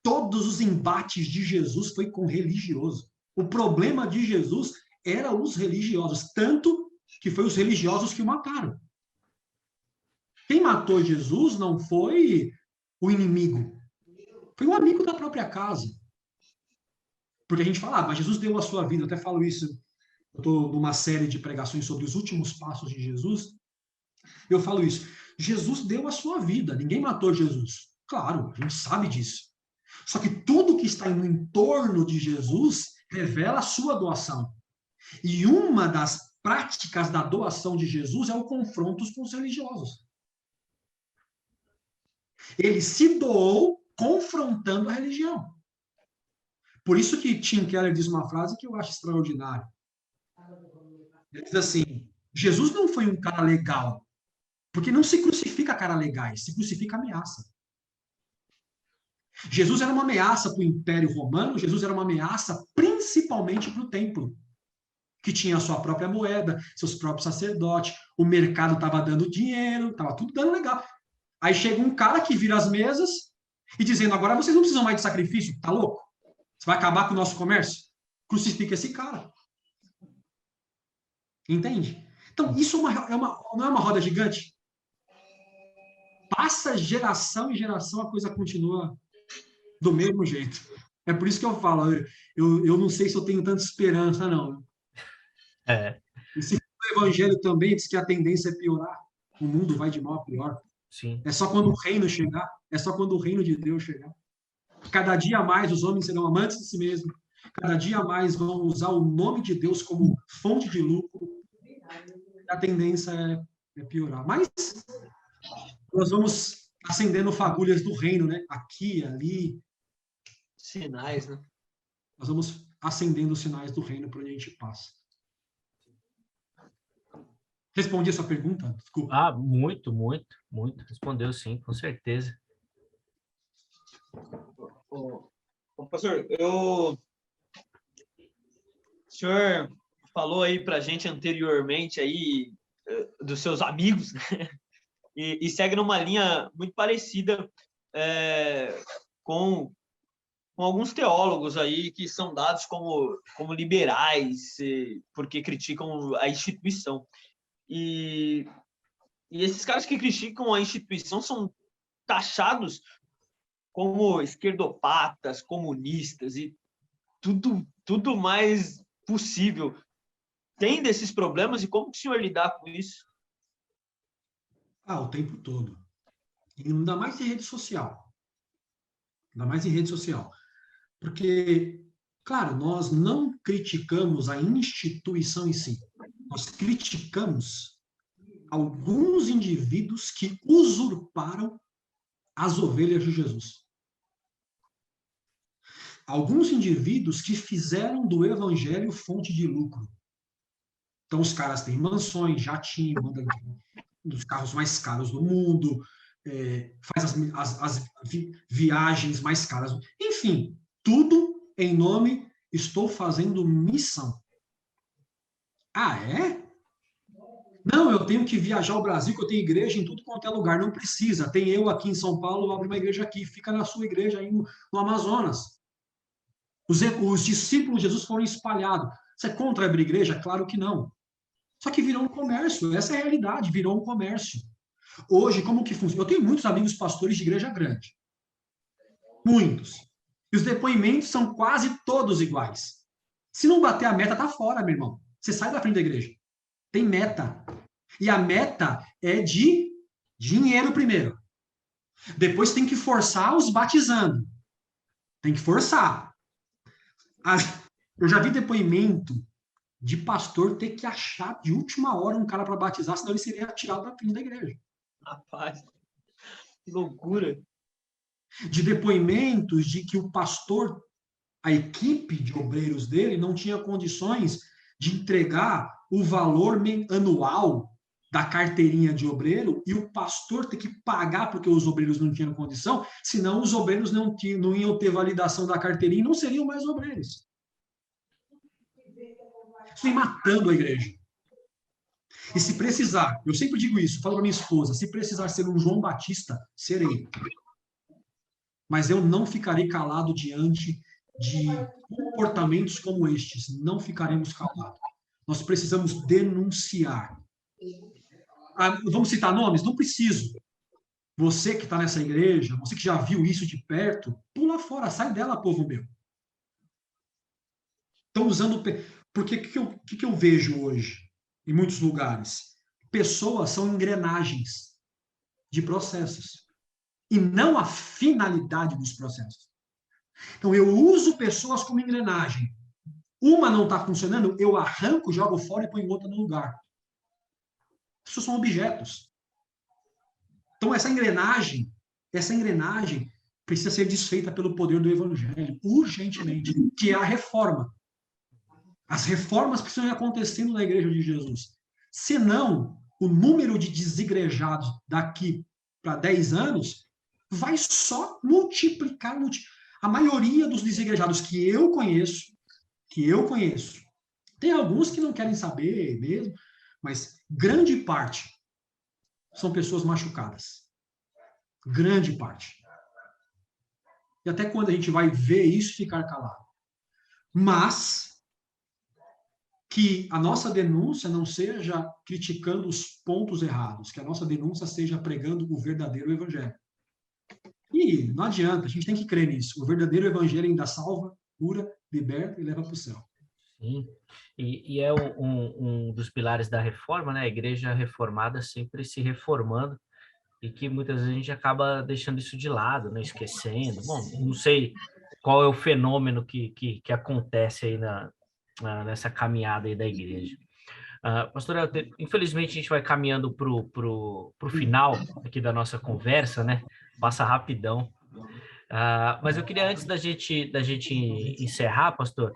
Speaker 3: Todos os embates de Jesus foi com religioso. O problema de Jesus era os religiosos, tanto que foi os religiosos que o mataram. Quem matou Jesus não foi o inimigo, foi um amigo da própria casa. Porque a gente fala, mas Jesus deu a sua vida, eu até falo isso, eu estou numa série de pregações sobre os últimos passos de Jesus, eu falo isso, Jesus deu a sua vida, ninguém matou Jesus. Claro, a gente sabe disso. Só que tudo que está no entorno de Jesus revela a sua doação. E uma das práticas da doação de Jesus é o confronto com os religiosos. Ele se doou confrontando a religião. Por isso que Tim Keller diz uma frase que eu acho extraordinária. Ele diz assim, Jesus não foi um cara legal, porque não se crucifica cara legais, se crucifica ameaça. Jesus era uma ameaça para o Império Romano, Jesus era uma ameaça principalmente para o templo, que tinha a sua própria moeda, seus próprios sacerdotes, o mercado estava dando dinheiro, estava tudo dando legal. Aí chega um cara que vira as mesas e dizendo, agora vocês não precisam mais de sacrifício, tá louco? Você vai acabar com o nosso comércio? Crucifica esse cara. Entende? Então, isso não é uma roda gigante? Passa geração em geração, a coisa continua do mesmo jeito. É por isso que eu falo, eu não sei se eu tenho tanta esperança, não. E se o evangelho também diz que a tendência é piorar, o mundo vai de mal a pior.
Speaker 1: Sim.
Speaker 3: É só quando o reino chegar, é só quando o reino de Deus chegar. Cada dia mais os homens serão amantes de si mesmos, cada dia mais vão usar o nome de Deus como fonte de lucro. A tendência é piorar. Mas nós vamos acendendo fagulhas do reino, né? Aqui, ali.
Speaker 2: Sinais, né?
Speaker 3: Nós vamos acendendo os sinais do reino por onde a gente passa. Respondi a sua pergunta? Desculpa.
Speaker 1: Ah, muito, muito, muito. Respondeu sim, com certeza.
Speaker 2: Pastor, o senhor falou aí pra gente anteriormente aí dos seus amigos, né? E segue numa linha muito parecida com alguns teólogos aí que são dados como liberais, porque criticam a instituição. E esses caras que criticam a instituição são taxados como esquerdopatas, comunistas e tudo mais possível. Tem desses problemas e como que o senhor lidar com isso?
Speaker 3: O tempo todo. E ainda mais em rede social. Ainda mais em rede social. Porque, claro, nós não criticamos a instituição em si. Nós criticamos alguns indivíduos que usurparam as ovelhas de Jesus. Alguns indivíduos que fizeram do evangelho fonte de lucro. Então, os caras têm mansões, jatinho, andam dos carros mais caros do mundo, faz as viagens mais caras. Enfim, tudo em nome, estou fazendo missão. Ah, é? Não, eu tenho que viajar ao Brasil, que eu tenho igreja em tudo quanto é lugar. Não precisa. Tem eu aqui em São Paulo, eu abro uma igreja aqui. Fica na sua igreja aí no Amazonas. Os discípulos de Jesus foram espalhados. Você é contra abrir igreja? Claro que não. Só que virou um comércio. Essa é a realidade, virou um comércio. Hoje, como que funciona? Eu tenho muitos amigos pastores de igreja grande. Muitos. E os depoimentos são quase todos iguais. Se não bater a meta, tá fora, meu irmão. Você sai da frente da igreja. Tem meta. E a meta é de dinheiro primeiro. Depois tem que forçar os batizando. Tem que forçar. Eu já vi depoimento de pastor ter que achar de última hora um cara para batizar, senão ele seria tirado da frente da igreja.
Speaker 2: Rapaz, que loucura.
Speaker 3: De depoimentos de que o pastor, a equipe de obreiros dele, não tinha condições de entregar o valor anual da carteirinha de obreiro e o pastor ter que pagar porque os obreiros não tinham condição, senão os obreiros não iam ter validação da carteirinha e não seriam mais obreiros. Isso vem matando a igreja. E se precisar, eu sempre digo isso, falo para minha esposa, se precisar ser um João Batista, serei. Mas eu não ficarei calado diante de comportamentos como estes. Não ficaremos calados. Nós precisamos denunciar. Vamos citar nomes? Não preciso. Você que está nessa igreja, você que já viu isso de perto, pula fora, sai dela, povo meu. Estão usando... Porque o que eu vejo hoje, em muitos lugares? Pessoas são engrenagens de processos. E não a finalidade dos processos. Então, eu uso pessoas como engrenagem. Uma não está funcionando, eu arranco, jogo fora e ponho outra no lugar. Isso são objetos. Então, essa engrenagem precisa ser desfeita pelo poder do evangelho, urgentemente, que é a reforma. As reformas precisam ir acontecendo na igreja de Jesus. Senão, o número de desigrejados daqui para 10 anos vai só multiplicar. A maioria dos desigrejados que eu conheço, tem alguns que não querem saber mesmo, mas grande parte são pessoas machucadas. Grande parte. E até quando a gente vai ver isso ficar calado? Mas que a nossa denúncia não seja criticando os pontos errados, que a nossa denúncia seja pregando o verdadeiro evangelho. E não adianta, a gente tem que crer nisso. O verdadeiro evangelho ainda salva, cura, liberta e leva para o céu.
Speaker 1: Sim, e é um dos pilares da reforma, né? A igreja reformada sempre se reformando, e que muitas vezes a gente acaba deixando isso de lado, né? Esquecendo. Bom, não sei qual é o fenômeno que acontece aí nessa caminhada aí da igreja. Pastor Helder, infelizmente a gente vai caminhando pro final aqui da nossa conversa, né? Passa rapidão. Mas eu queria, antes da gente encerrar, pastor,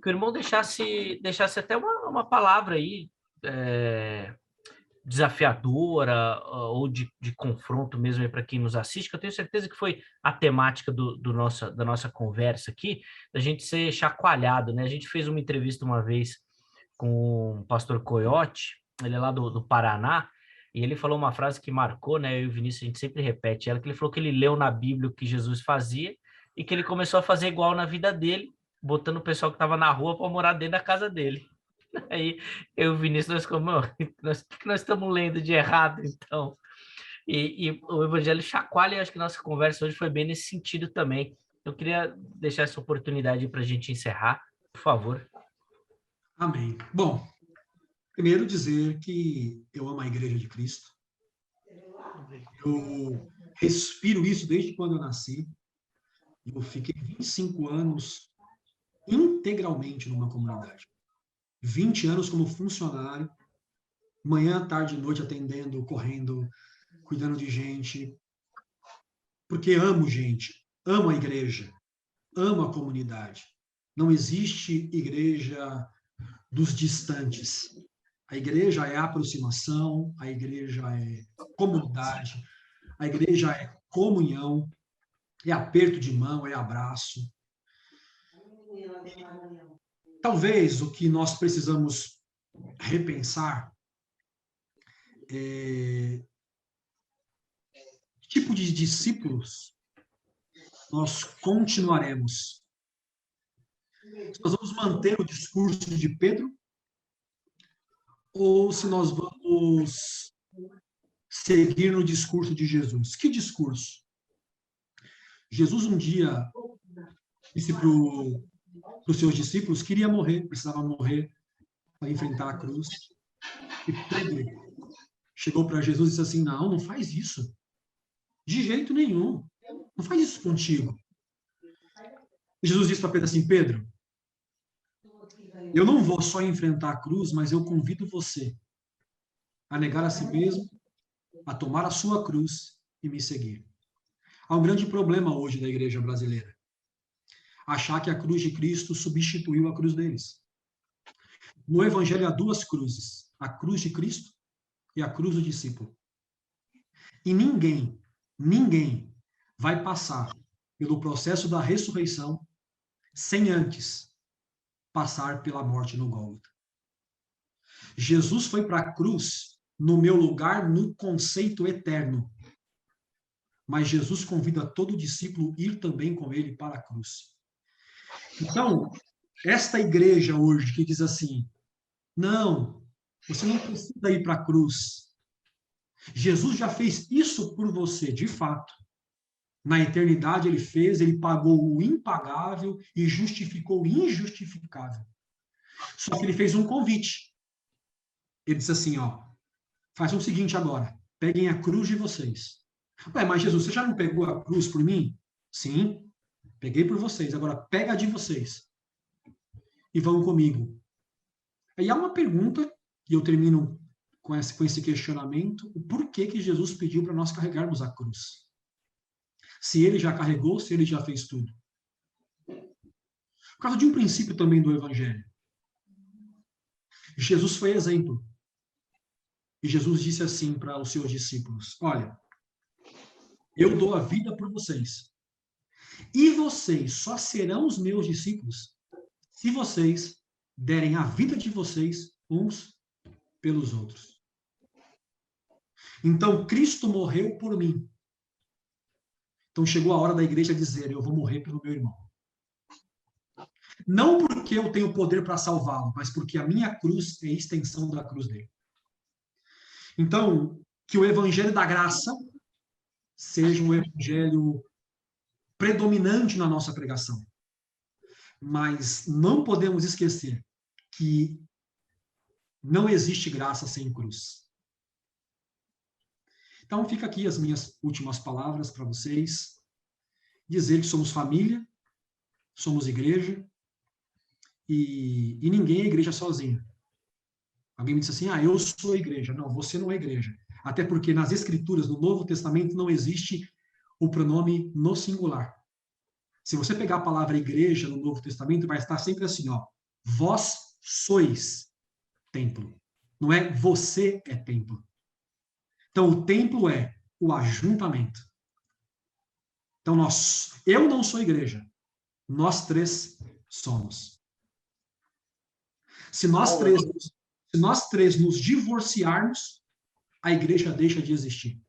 Speaker 1: que o irmão deixasse até uma palavra aí, desafiadora, ou de confronto mesmo para quem nos assiste, que eu tenho certeza que foi a temática da nossa conversa aqui, da gente ser chacoalhado, né? A gente fez uma entrevista uma vez com o pastor Coyote, ele é lá do Paraná, e ele falou uma frase que marcou, né? Eu e o Vinícius, a gente sempre repete ela, que ele falou que ele leu na Bíblia o que Jesus fazia e que ele começou a fazer igual na vida dele, botando o pessoal que estava na rua para morar dentro da casa dele. Aí eu e o Vinícius, nós ficamos, o que nós estamos lendo de errado, então? E o Evangelho chacoalha, e acho que nossa conversa hoje foi bem nesse sentido também. Eu queria deixar essa oportunidade para a gente encerrar, por favor.
Speaker 3: Amém. Bom, primeiro dizer que eu amo a Igreja de Cristo. Eu respiro isso desde quando eu nasci. Eu fiquei 25 anos integralmente numa comunidade. 20 anos como funcionário, manhã, tarde e noite atendendo, correndo, cuidando de gente. Porque amo gente, amo a igreja, amo a comunidade. Não existe igreja dos distantes. A igreja é aproximação, a igreja é comunidade, a igreja é comunhão, é aperto de mão, é abraço. Talvez o que nós precisamos repensar é que tipo de discípulos nós continuaremos. Nós vamos manter o discurso de Pedro ou se nós vamos seguir no discurso de Jesus? Que discurso? Jesus um dia disse para os seus discípulos que iria morrer, precisava morrer para enfrentar a cruz. E Pedro chegou para Jesus e disse assim: não faz isso. De jeito nenhum. Não faz isso contigo. E Jesus disse para Pedro assim: Pedro, eu não vou só enfrentar a cruz, mas eu convido você a negar a si mesmo, a tomar a sua cruz e me seguir. Há um grande problema hoje da igreja brasileira. Achar que a cruz de Cristo substituiu a cruz deles. No Evangelho há duas cruzes: a cruz de Cristo e a cruz do discípulo. E ninguém vai passar pelo processo da ressurreição sem antes passar pela morte no Gólgota. Jesus foi para a cruz no meu lugar, no conceito eterno. Mas Jesus convida todo discípulo a ir também com ele para a cruz. Então, esta igreja hoje que diz assim: não, você não precisa ir para a cruz. Jesus já fez isso por você, de fato. Na eternidade ele fez, ele pagou o impagável e justificou o injustificável. Só que ele fez um convite. Ele disse assim, façam o seguinte agora, peguem a cruz de vocês. Ué, mas Jesus, você já não pegou a cruz por mim? Sim, peguei por vocês, agora pega a de vocês. E vão comigo. Aí há uma pergunta, e eu termino com esse questionamento, o porquê que Jesus pediu para nós carregarmos a cruz? Se ele já carregou, se ele já fez tudo. Por causa de um princípio também do Evangelho. Jesus foi exemplo. E Jesus disse assim para os seus discípulos: olha, eu dou a vida por vocês. E vocês só serão os meus discípulos se vocês derem a vida de vocês uns pelos outros. Então, Cristo morreu por mim. Então, chegou a hora da igreja dizer: eu vou morrer pelo meu irmão. Não porque eu tenho poder para salvá-lo, mas porque a minha cruz é a extensão da cruz dele. Então, que o evangelho da graça seja um evangelho predominante na nossa pregação. Mas não podemos esquecer que não existe graça sem cruz. Então, fica aqui as minhas últimas palavras para vocês. Dizer que somos família, somos igreja, e ninguém é igreja sozinho. Alguém me disse assim, eu sou a igreja. Não, você não é igreja. Até porque nas Escrituras, no Novo Testamento, não existe o pronome no singular. Se você pegar a palavra igreja no Novo Testamento, vai estar sempre assim, vós sois templo. Não é você é templo. Então, o templo é o ajuntamento. Então, eu não sou igreja. Nós três somos. Se nós três nos divorciarmos, a igreja deixa de existir.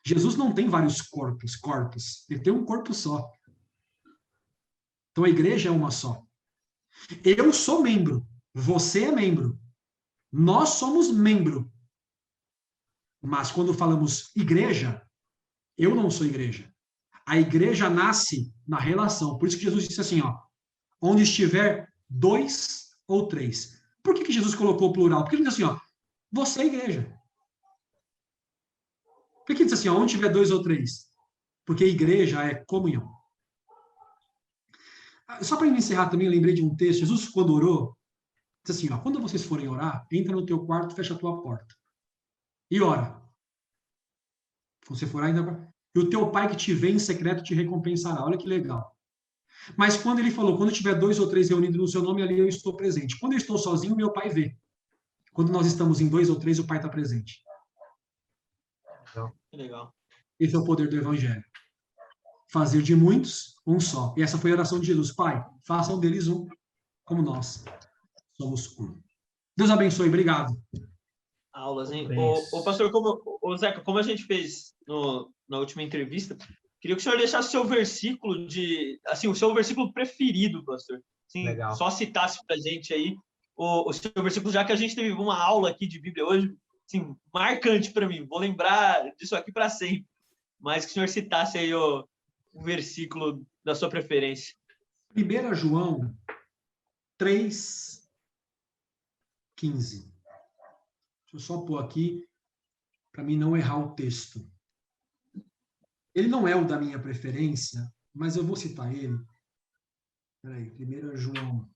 Speaker 3: Jesus não tem vários corpos. Ele tem um corpo só. Então, a igreja é uma só. Eu sou membro. Você é membro. Nós somos membro. Mas quando falamos igreja, eu não sou igreja. A igreja nasce na relação. Por isso que Jesus disse assim, onde estiver 2 ou 3. Por que Jesus colocou o plural? Porque ele disse assim, você é igreja. Por que ele disse assim, onde tiver 2 ou 3? Porque igreja é comunhão. Só para encerrar também, eu lembrei de um texto. Jesus, quando orou, disse assim, quando vocês forem orar, entra no teu quarto, fecha a tua porta. E ora. Quando você for ainda... E o teu pai que te vê em secreto te recompensará. Olha que legal. Mas quando ele falou, quando tiver 2 ou 3 reunidos no seu nome, ali eu estou presente. Quando eu estou sozinho, meu pai vê. Quando nós estamos em 2 ou 3, o pai está presente.
Speaker 2: Legal.
Speaker 3: Esse é o poder do evangelho. Fazer de muitos um só. E essa foi a oração de Jesus. Pai, façam deles um, como nós somos um. Deus abençoe. Obrigado.
Speaker 2: Aulas, hein? O pastor, Zeca, como a gente fez na última entrevista, queria que o senhor deixasse o seu versículo o seu versículo preferido, pastor. Assim,
Speaker 1: legal.
Speaker 2: Só citasse para a gente aí o seu versículo, já que a gente teve uma aula aqui de Bíblia hoje, assim, marcante para mim. Vou lembrar disso aqui para sempre. Mas que o senhor citasse aí o versículo da sua preferência.
Speaker 3: 1 João 3:15. Deixa eu só pôr aqui, para mim não errar o texto. Ele não é o da minha preferência, mas eu vou citar ele. Peraí, 1 João.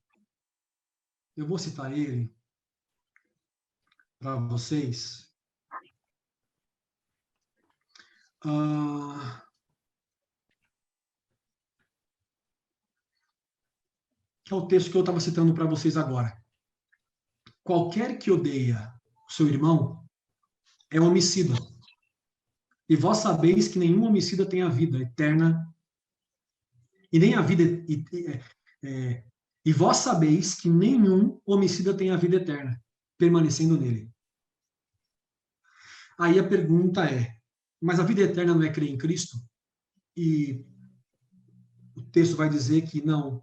Speaker 3: Eu vou citar ele para vocês. Que é o texto que eu estava citando para vocês agora. Qualquer que odeia o seu irmão é homicida. E vós sabeis que nenhum homicida tem a vida eterna. E nem a vida... E vós sabeis que nenhum homicida tem a vida eterna, permanecendo nele. Aí a pergunta é, mas a vida eterna não é crer em Cristo? E o texto vai dizer que não,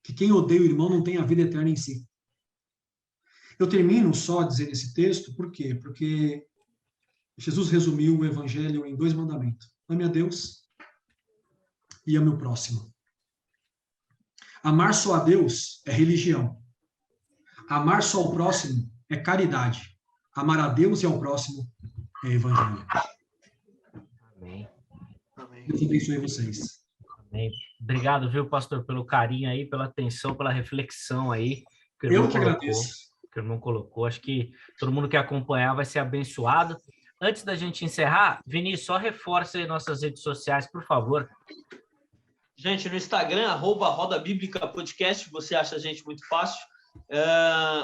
Speaker 3: que quem odeia o irmão não tem a vida eterna em si. Eu termino só dizendo esse texto, por quê? Porque Jesus resumiu o evangelho em 2 mandamentos. Ame a Deus e ame o próximo. Amar só a Deus é religião. Amar só ao próximo é caridade. Amar a Deus e ao próximo é evangelho.
Speaker 1: Amém.
Speaker 3: Deus abençoe vocês.
Speaker 1: Amém. Obrigado, viu, pastor, pelo carinho aí, pela atenção, pela reflexão aí.
Speaker 3: Eu que agradeço.
Speaker 1: Que o irmão colocou. Acho que todo mundo que acompanhar vai ser abençoado. Antes da gente encerrar, Vinícius, só reforça aí nossas redes sociais, por favor.
Speaker 2: Gente, no Instagram, @Roda Bíblica Podcast, você acha a gente muito fácil.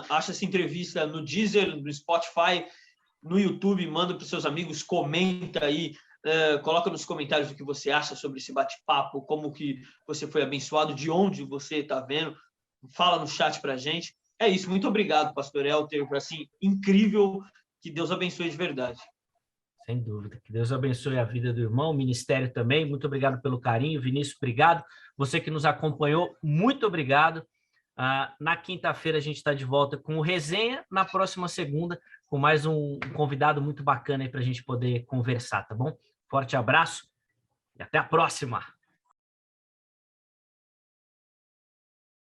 Speaker 2: Acha essa entrevista no Deezer, no Spotify, no YouTube, manda para os seus amigos, comenta aí, coloca nos comentários o que você acha sobre esse bate-papo, como que você foi abençoado, de onde você está vendo, fala no chat para a gente. É isso, muito obrigado, pastor Elter, assim, incrível, que Deus abençoe de verdade.
Speaker 1: Sem dúvida, que Deus abençoe a vida do irmão, o ministério também, muito obrigado pelo carinho, Vinícius, obrigado, você que nos acompanhou, muito obrigado. Na quinta-feira a gente está de volta com o Resenha, na próxima segunda, com mais um convidado muito bacana aí para a gente poder conversar, tá bom? Forte abraço e até a próxima!